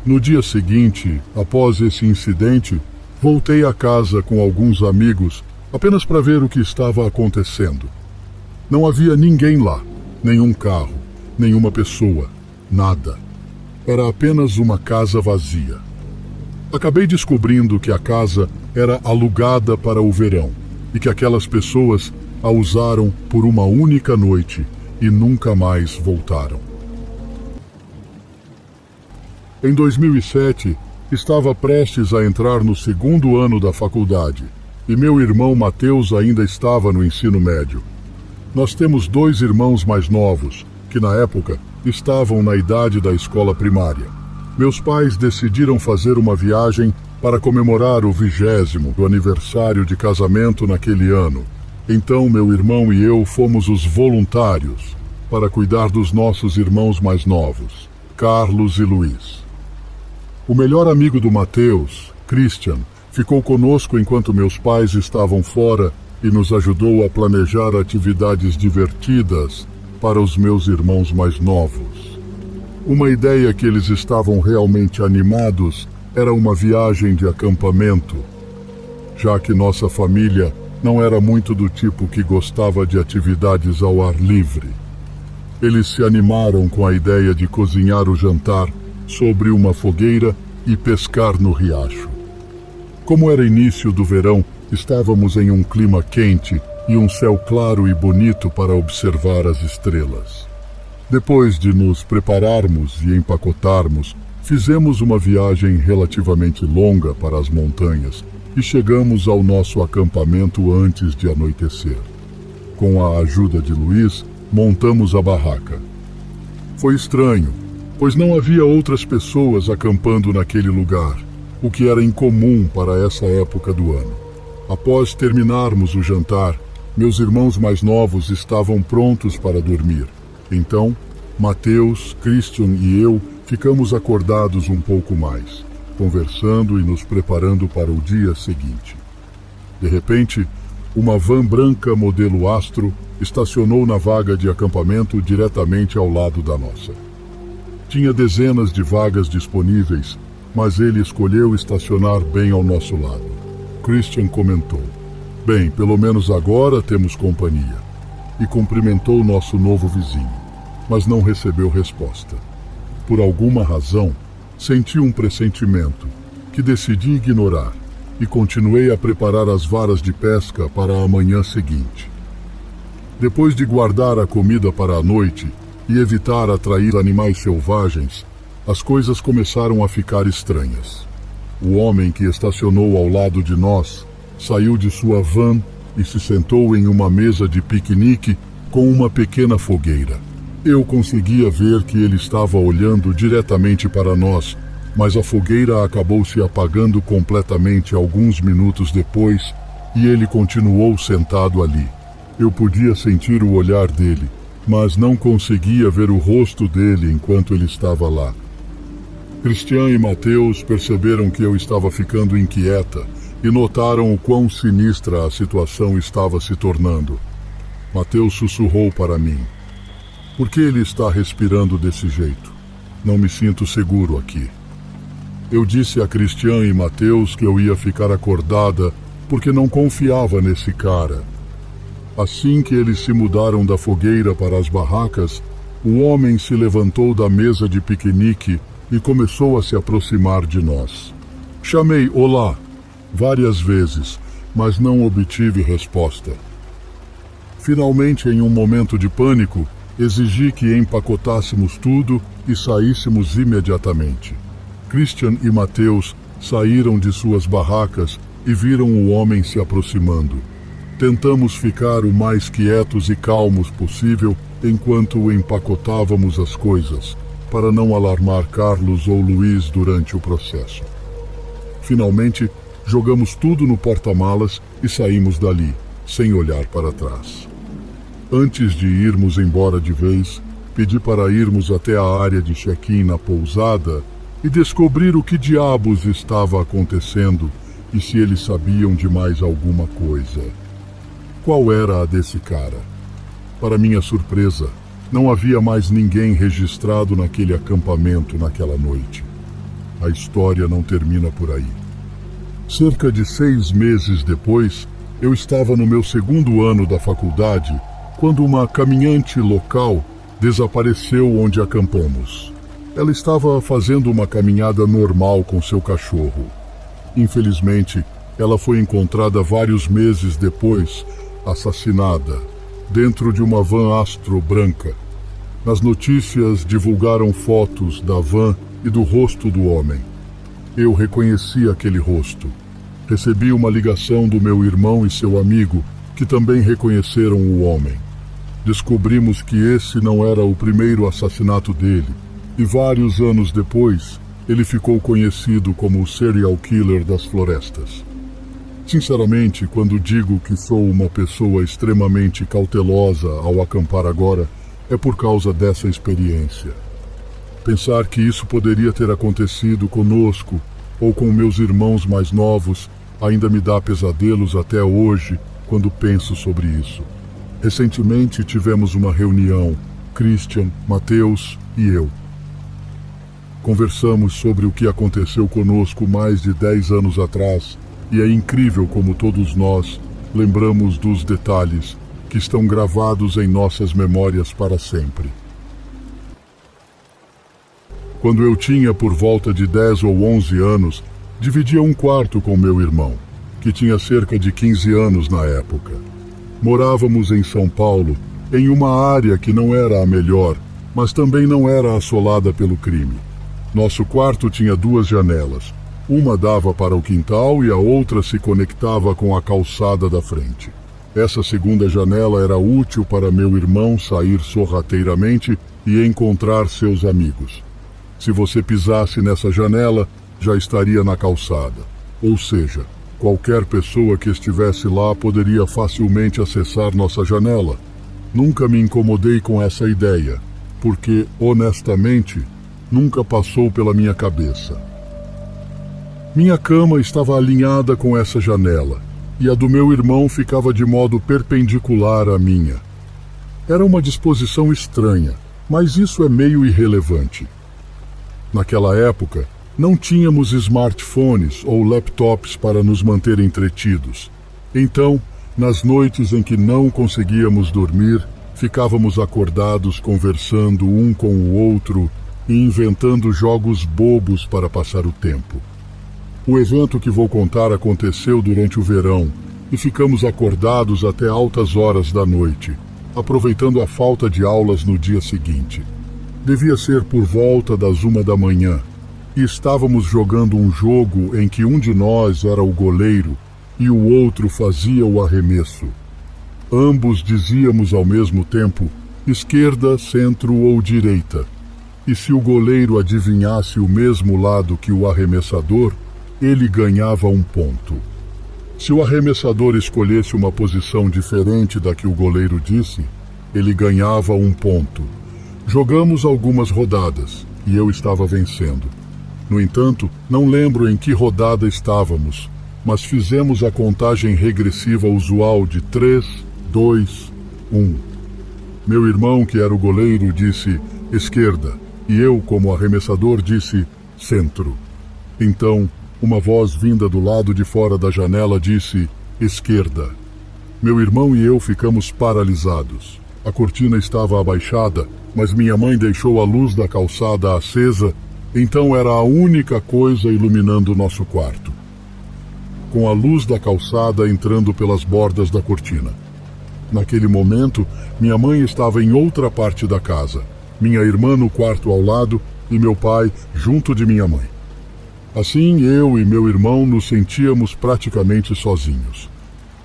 No dia seguinte, após esse incidente, voltei a casa com alguns amigos apenas para ver o que estava acontecendo. Não havia ninguém lá, nenhum carro, nenhuma pessoa, nada. Era apenas uma casa vazia. Acabei descobrindo que a casa era alugada para o verão e que aquelas pessoas a usaram por uma única noite e nunca mais voltaram. Em 2007, estava prestes a entrar no segundo ano da faculdade. e meu irmão Mateus ainda estava no ensino médio. Nós temos 2 irmãos mais novos, que na época estavam na idade da escola primária. Meus pais decidiram fazer uma viagem para comemorar o 20º aniversário de casamento naquele ano. Então meu irmão e eu fomos os voluntários para cuidar dos nossos irmãos mais novos, Carlos e Luiz. O melhor amigo do Mateus, Christian, ficou conosco enquanto meus pais estavam fora e nos ajudou a planejar atividades divertidas para os meus irmãos mais novos. Uma ideia que eles estavam realmente animados era uma viagem de acampamento, já que nossa família não era muito do tipo que gostava de atividades ao ar livre. Eles se animaram com a ideia de cozinhar o jantar sobre uma fogueira e pescar no riacho. Como era início do verão, estávamos em um clima quente e um céu claro e bonito para observar as estrelas. Depois de nos prepararmos e empacotarmos, fizemos uma viagem relativamente longa para as montanhas e chegamos ao nosso acampamento antes de anoitecer. Com a ajuda de Luiz, montamos a barraca. Foi estranho, pois não havia outras pessoas acampando naquele lugar, o que era incomum para essa época do ano. Após terminarmos o jantar, meus irmãos mais novos estavam prontos para dormir. Então, Mateus, Christian e eu ficamos acordados um pouco mais, conversando e nos preparando para o dia seguinte. De repente, uma van branca modelo Astro estacionou na vaga de acampamento diretamente ao lado da nossa. Tinha dezenas de vagas disponíveis, mas ele escolheu estacionar bem ao nosso lado. Christian comentou: "Bem, pelo menos agora temos companhia", e cumprimentou nosso novo vizinho, mas não recebeu resposta. Por alguma razão, senti um pressentimento que decidi ignorar e continuei a preparar as varas de pesca para a manhã seguinte. Depois de guardar a comida para a noite e evitar atrair animais selvagens, as coisas começaram a ficar estranhas. O homem que estacionou ao lado de nós saiu de sua van e se sentou em uma mesa de piquenique com uma pequena fogueira. Eu conseguia ver que ele estava olhando diretamente para nós, mas a fogueira acabou se apagando completamente alguns minutos depois e ele continuou sentado ali. Eu podia sentir o olhar dele, mas não conseguia ver o rosto dele enquanto ele estava lá. Christian e Mateus perceberam que eu estava ficando inquieta e notaram o quão sinistra a situação estava se tornando. Mateus sussurrou para mim: "Por que ele está respirando desse jeito? Não me sinto seguro aqui." Eu disse a Christian e Mateus que eu ia ficar acordada porque não confiava nesse cara. Assim que eles se mudaram da fogueira para as barracas, o homem se levantou da mesa de piquenique e começou a se aproximar de nós. Chamei "Olá" várias vezes, mas não obtive resposta. Finalmente, em um momento de pânico, exigi que empacotássemos tudo e saíssemos imediatamente. Christian e Mateus saíram de suas barracas e viram o homem se aproximando. Tentamos ficar o mais quietos e calmos possível enquanto empacotávamos as coisas, para não alarmar Carlos ou Luiz durante o processo. Finalmente, jogamos tudo no porta-malas e saímos dali, sem olhar para trás. Antes de irmos embora de vez, pedi para irmos até a área de check-in na pousada e descobrir o que diabos estava acontecendo e se eles sabiam de mais alguma coisa. Qual era a desse cara? Para minha surpresa, não havia mais ninguém registrado naquele acampamento naquela noite. A história não termina por aí. Cerca de 6 meses depois, eu estava no meu 2º ano da faculdade quando uma caminhante local desapareceu onde acampamos. Ela estava fazendo uma caminhada normal com seu cachorro. Infelizmente, ela foi encontrada vários meses depois, assassinada, dentro de uma van Astro branca. Nas notícias divulgaram fotos da van e do rosto do homem. Eu reconheci aquele rosto. Recebi uma ligação do meu irmão e seu amigo, que também reconheceram o homem. Descobrimos que esse não era o primeiro assassinato dele, e vários anos depois, ele ficou conhecido como o serial killer das florestas. Sinceramente, quando digo que sou uma pessoa extremamente cautelosa ao acampar agora, é por causa dessa experiência. Pensar que isso poderia ter acontecido conosco ou com meus irmãos mais novos ainda me dá pesadelos até hoje quando penso sobre isso. Recentemente tivemos uma reunião, Christian, Mateus e eu. Conversamos sobre o que aconteceu conosco mais de 10 anos atrás e é incrível como todos nós lembramos dos detalhes que estão gravados em nossas memórias para sempre. Quando eu tinha por volta de 10 ou 11 anos, dividia um quarto com meu irmão, que tinha cerca de 15 anos na época. Morávamos em São Paulo, em uma área que não era a melhor, mas também não era assolada pelo crime. Nosso quarto tinha 2 janelas. Uma dava para o quintal e a outra se conectava com a calçada da frente. Essa segunda janela era útil para meu irmão sair sorrateiramente e encontrar seus amigos. Se você pisasse nessa janela, já estaria na calçada. Ou seja, qualquer pessoa que estivesse lá poderia facilmente acessar nossa janela. Nunca me incomodei com essa ideia, porque, honestamente, nunca passou pela minha cabeça. Minha cama estava alinhada com essa janela, e a do meu irmão ficava de modo perpendicular à minha. Era uma disposição estranha, mas isso é meio irrelevante. Naquela época, não tínhamos smartphones ou laptops para nos manter entretidos. Então, nas noites em que não conseguíamos dormir, ficávamos acordados conversando um com o outro e inventando jogos bobos para passar o tempo. O evento que vou contar aconteceu durante o verão e ficamos acordados até altas horas da noite, aproveitando a falta de aulas no dia seguinte. Devia ser por volta das 1 da manhã, e estávamos jogando um jogo em que um de nós era o goleiro e o outro fazia o arremesso. Ambos dizíamos ao mesmo tempo esquerda, centro ou direita, e se o goleiro adivinhasse o mesmo lado que o arremessador, ele ganhava 1 ponto. Se o arremessador escolhesse uma posição diferente da que o goleiro disse, ele ganhava 1 ponto. Jogamos algumas rodadas e eu estava vencendo. No entanto, não lembro em que rodada estávamos, mas fizemos a contagem regressiva usual de 3, 2, 1. Meu irmão, que era o goleiro, disse esquerda e eu, como arremessador, disse centro. Então, uma voz vinda do lado de fora da janela disse esquerda. Meu irmão e eu ficamos paralisados. A cortina estava abaixada, mas minha mãe deixou a luz da calçada acesa, então era a única coisa iluminando o nosso quarto. Com a luz da calçada entrando pelas bordas da cortina. Naquele momento, minha mãe estava em outra parte da casa, minha irmã no quarto ao lado e meu pai junto de minha mãe. Assim, eu e meu irmão nos sentíamos praticamente sozinhos.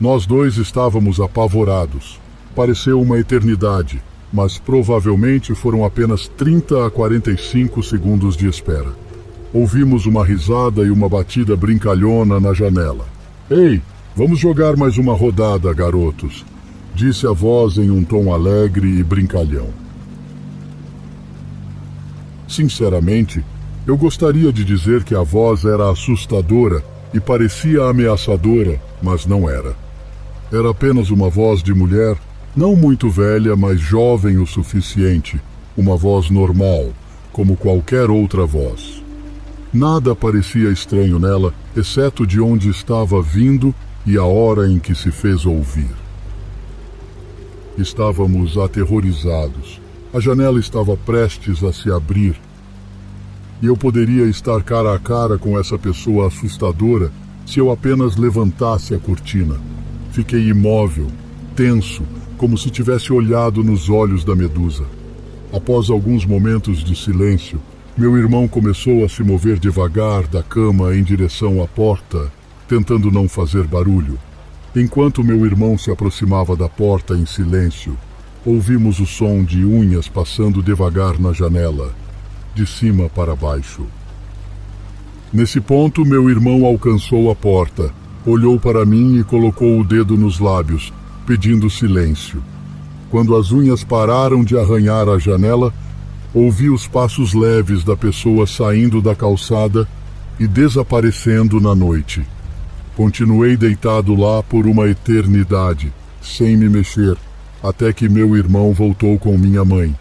Nós dois estávamos apavorados. Pareceu uma eternidade, mas provavelmente foram apenas 30 a 45 segundos de espera. Ouvimos uma risada e uma batida brincalhona na janela. Ei, vamos jogar mais uma rodada, garotos, disse a voz em um tom alegre e brincalhão. Sinceramente, eu gostaria de dizer que a voz era assustadora e parecia ameaçadora, mas não era. Era apenas uma voz de mulher, não muito velha, mas jovem o suficiente, uma voz normal, como qualquer outra voz. Nada parecia estranho nela, exceto de onde estava vindo e a hora em que se fez ouvir. Estávamos aterrorizados. A janela estava prestes a se abrir. E eu poderia estar cara a cara com essa pessoa assustadora se eu apenas levantasse a cortina. Fiquei imóvel, tenso, como se tivesse olhado nos olhos da medusa. Após alguns momentos de silêncio, meu irmão começou a se mover devagar da cama em direção à porta, tentando não fazer barulho. Enquanto meu irmão se aproximava da porta em silêncio, ouvimos o som de unhas passando devagar na janela, de cima para baixo. Nesse ponto, meu irmão alcançou a porta, olhou para mim e colocou o dedo nos lábios, pedindo silêncio. Quando as unhas pararam de arranhar a janela, ouvi os passos leves da pessoa saindo da calçada e desaparecendo na noite. Continuei deitado lá por uma eternidade, sem me mexer, até que meu irmão voltou com minha mãe.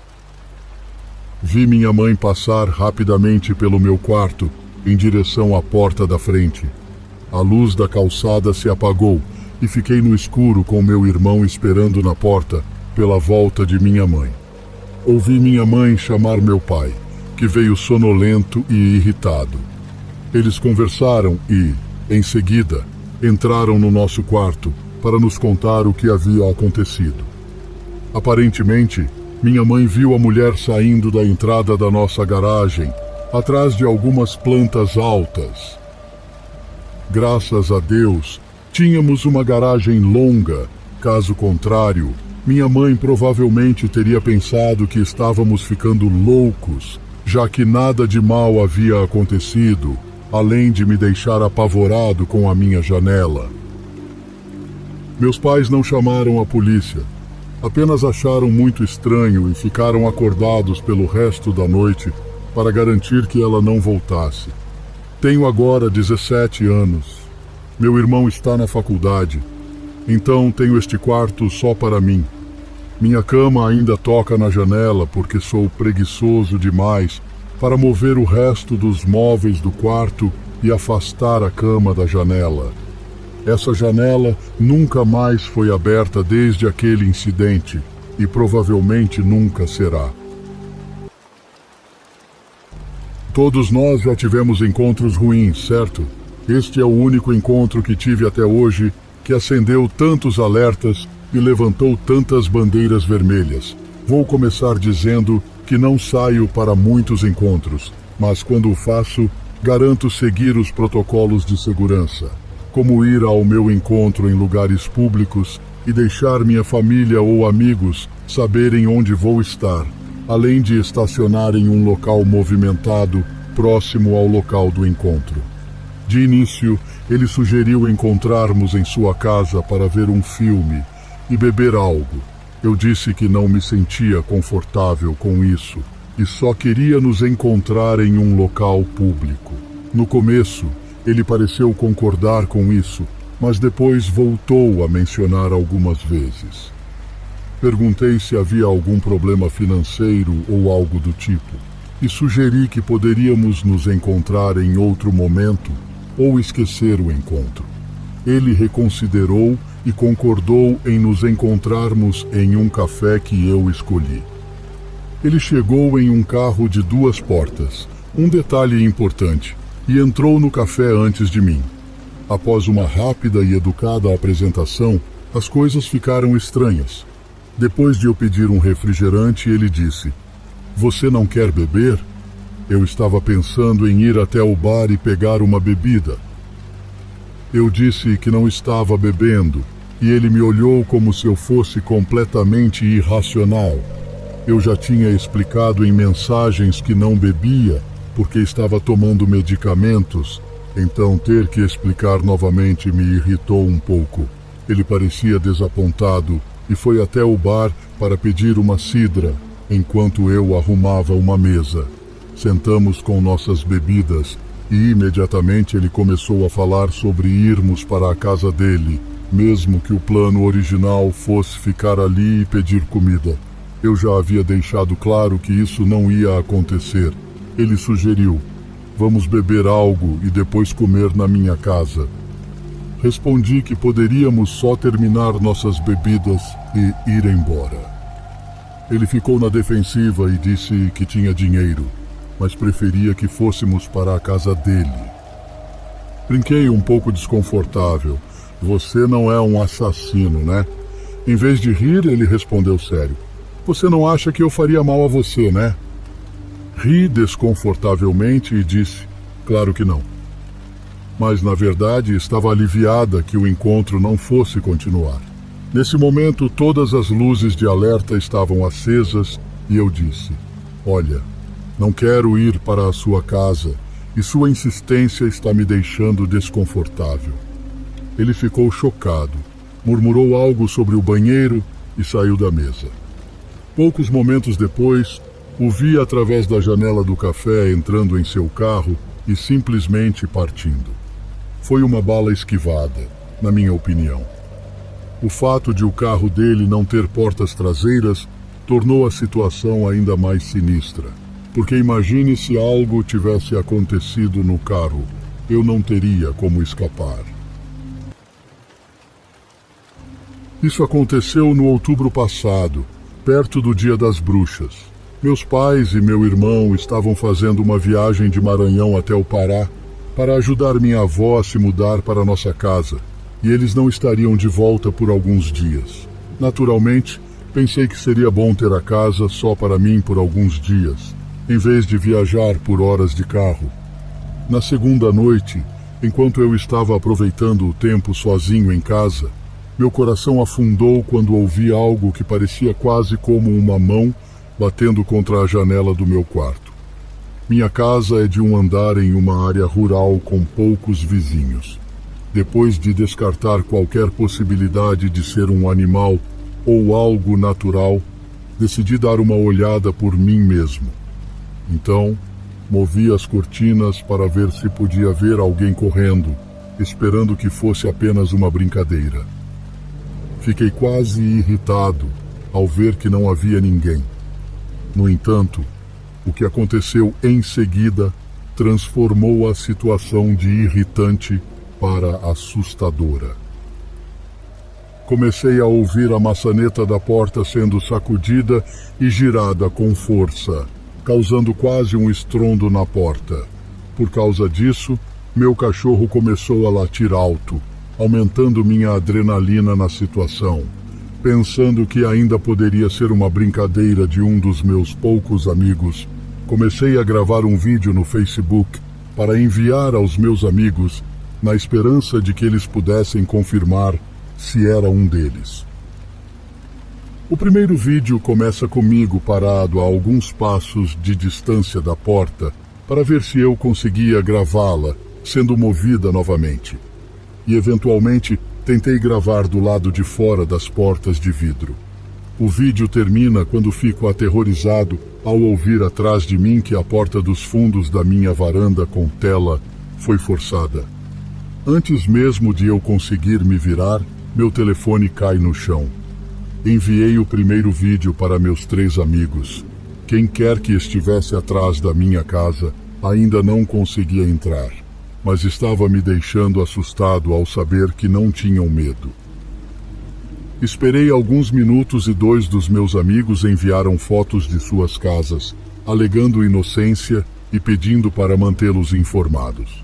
Vi minha mãe passar rapidamente pelo meu quarto, em direção à porta da frente. A luz da calçada se apagou e fiquei no escuro com meu irmão esperando na porta pela volta de minha mãe. Ouvi minha mãe chamar meu pai, que veio sonolento e irritado. Eles conversaram e, em seguida, entraram no nosso quarto para nos contar o que havia acontecido. Aparentemente, minha mãe viu a mulher saindo da entrada da nossa garagem, atrás de algumas plantas altas. Graças a Deus, tínhamos uma garagem longa. Caso contrário, minha mãe provavelmente teria pensado que estávamos ficando loucos, já que nada de mal havia acontecido, além de me deixar apavorado com a minha janela. Meus pais não chamaram a polícia, apenas acharam muito estranho e ficaram acordados pelo resto da noite para garantir que ela não voltasse. Tenho agora 17 anos. Meu irmão está na faculdade, então tenho este quarto só para mim. Minha cama ainda toca na janela porque sou preguiçoso demais para mover o resto dos móveis do quarto e afastar a cama da janela. Essa janela nunca mais foi aberta desde aquele incidente e provavelmente nunca será. Todos nós já tivemos encontros ruins, certo? Este é o único encontro que tive até hoje que acendeu tantos alertas e levantou tantas bandeiras vermelhas. Vou começar dizendo que não saio para muitos encontros, mas quando o faço, garanto seguir os protocolos de segurança, como ir ao meu encontro em lugares públicos e deixar minha família ou amigos saberem onde vou estar, além de estacionar em um local movimentado próximo ao local do encontro. De início, ele sugeriu encontrarmos em sua casa para ver um filme e beber algo. Eu disse que não me sentia confortável com isso e só queria nos encontrar em um local público. No começo, ele pareceu concordar com isso, mas depois voltou a mencionar algumas vezes. Perguntei se havia algum problema financeiro ou algo do tipo, e sugeri que poderíamos nos encontrar em outro momento ou esquecer o encontro. Ele reconsiderou e concordou em nos encontrarmos em um café que eu escolhi. Ele chegou em um carro de 2 portas, um detalhe importante, e entrou no café antes de mim. Após uma rápida e educada apresentação, as coisas ficaram estranhas. Depois de eu pedir um refrigerante, ele disse: "Você não quer beber?" Eu estava pensando em ir até o bar e pegar uma bebida. Eu disse que não estava bebendo, e ele me olhou como se eu fosse completamente irracional. Eu já tinha explicado em mensagens que não bebia, porque estava tomando medicamentos, então ter que explicar novamente me irritou um pouco. Ele parecia desapontado e foi até o bar para pedir uma cidra, enquanto eu arrumava uma mesa. Sentamos com nossas bebidas e imediatamente ele começou a falar sobre irmos para a casa dele, mesmo que o plano original fosse ficar ali e pedir comida. Eu já havia deixado claro que isso não ia acontecer. Ele sugeriu: "Vamos beber algo e depois comer na minha casa." Respondi que poderíamos só terminar nossas bebidas e ir embora. Ele ficou na defensiva e disse que tinha dinheiro, mas preferia que fôssemos para a casa dele. Brinquei um pouco desconfortável. "Você não é um assassino, né?" Em vez de rir, ele respondeu sério: "Você não acha que eu faria mal a você, né?" Ri desconfortavelmente e disse: "Claro que não." mas na verdade estava aliviada que o encontro não fosse continuar. Nesse momento, todas as luzes de alerta estavam acesas e eu disse: "Olha, não quero ir para a sua casa e sua insistência está me deixando desconfortável." Ele ficou chocado, murmurou algo sobre o banheiro e saiu da mesa. Poucos momentos depois, o vi através da janela do café entrando em seu carro e simplesmente partindo. Foi uma bala esquivada, na minha opinião. O fato de o carro dele não ter portas traseiras tornou a situação ainda mais sinistra, porque imagine se algo tivesse acontecido no carro, eu não teria como escapar. Isso aconteceu no outubro passado, perto do Dia das Bruxas. Meus pais e meu irmão estavam fazendo uma viagem de Maranhão até o Pará para ajudar minha avó a se mudar para nossa casa, e eles não estariam de volta por alguns dias. Naturalmente, pensei que seria bom ter a casa só para mim por alguns dias, em vez de viajar por horas de carro. Na segunda noite, enquanto eu estava aproveitando o tempo sozinho em casa, meu coração afundou quando ouvi algo que parecia quase como uma mão batendo contra a janela do meu quarto. Minha casa é de um andar em uma área rural com poucos vizinhos. Depois de descartar qualquer possibilidade de ser um animal ou algo natural, decidi dar uma olhada por mim mesmo. Então, movi as cortinas para ver se podia ver alguém correndo, esperando que fosse apenas uma brincadeira. Fiquei quase irritado ao ver que não havia ninguém. No entanto, o que aconteceu em seguida transformou a situação de irritante para assustadora. Comecei a ouvir a maçaneta da porta sendo sacudida e girada com força, causando quase um estrondo na porta. Por causa disso, meu cachorro começou a latir alto, aumentando minha adrenalina na situação. Pensando que ainda poderia ser uma brincadeira de um dos meus poucos amigos, comecei a gravar um vídeo no Facebook para enviar aos meus amigos, na esperança de que eles pudessem confirmar se era um deles. O primeiro vídeo começa comigo parado a alguns passos de distância da porta para ver se eu conseguia gravá-la, sendo movida novamente. E eventualmente tentei gravar do lado de fora das portas de vidro. O vídeo termina quando fico aterrorizado ao ouvir atrás de mim que a porta dos fundos da minha varanda com tela foi forçada. Antes mesmo de eu conseguir me virar, meu telefone cai no chão. Enviei o primeiro vídeo para meus 3 amigos. Quem quer que estivesse atrás da minha casa ainda não conseguia entrar, mas estava me deixando assustado ao saber que não tinham medo. Esperei alguns minutos e 2 dos meus amigos enviaram fotos de suas casas, alegando inocência e pedindo para mantê-los informados.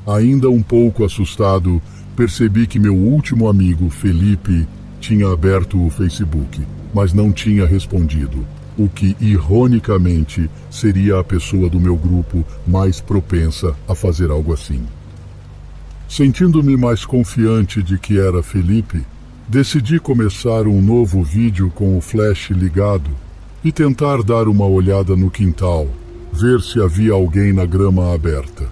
Ainda um pouco assustado, percebi que meu último amigo, Felipe, tinha aberto o Facebook, mas não tinha respondido, o que, ironicamente, seria a pessoa do meu grupo mais propensa a fazer algo assim. Sentindo-me mais confiante de que era Felipe, decidi começar um novo vídeo com o flash ligado e tentar dar uma olhada no quintal, ver se havia alguém na grama aberta.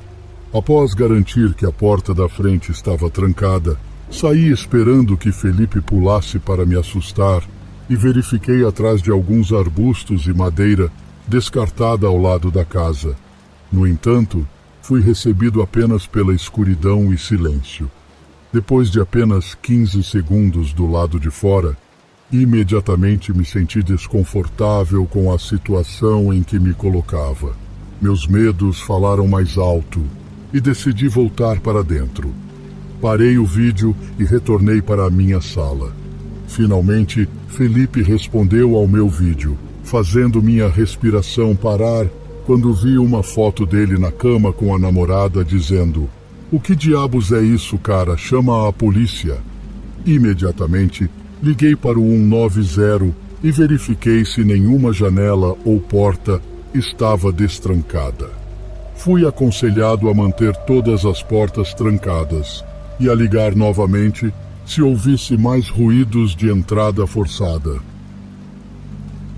Após garantir que a porta da frente estava trancada, saí esperando que Felipe pulasse para me assustar e verifiquei atrás de alguns arbustos e madeira descartada ao lado da casa. No entanto, fui recebido apenas pela escuridão e silêncio. Depois de apenas 15 segundos do lado de fora, imediatamente me senti desconfortável com a situação em que me colocava. Meus medos falaram mais alto e decidi voltar para dentro. Parei o vídeo e retornei para a minha sala. Finalmente, Felipe respondeu ao meu vídeo, fazendo minha respiração parar quando vi uma foto dele na cama com a namorada dizendo: "O que diabos é isso, cara? Chama a polícia." Imediatamente, liguei para o 190 e verifiquei se nenhuma janela ou porta estava destrancada. Fui aconselhado a manter todas as portas trancadas e a ligar novamente se ouvisse mais ruídos de entrada forçada.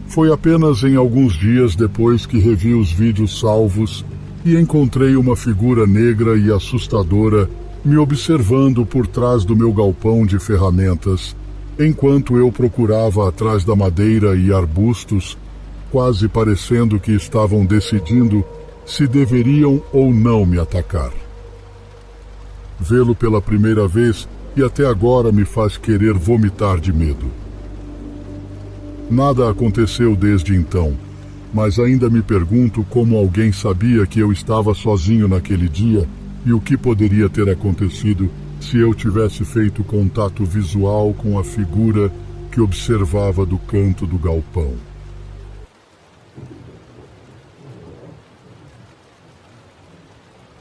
Foi apenas em alguns dias depois que revi os vídeos salvos e encontrei uma figura negra e assustadora me observando por trás do meu galpão de ferramentas, enquanto eu procurava atrás da madeira e arbustos, quase parecendo que estavam decidindo se deveriam ou não me atacar. Vê-lo pela primeira vez e até agora me faz querer vomitar de medo. Nada aconteceu desde então, mas ainda me pergunto como alguém sabia que eu estava sozinho naquele dia e o que poderia ter acontecido se eu tivesse feito contato visual com a figura que observava do canto do galpão.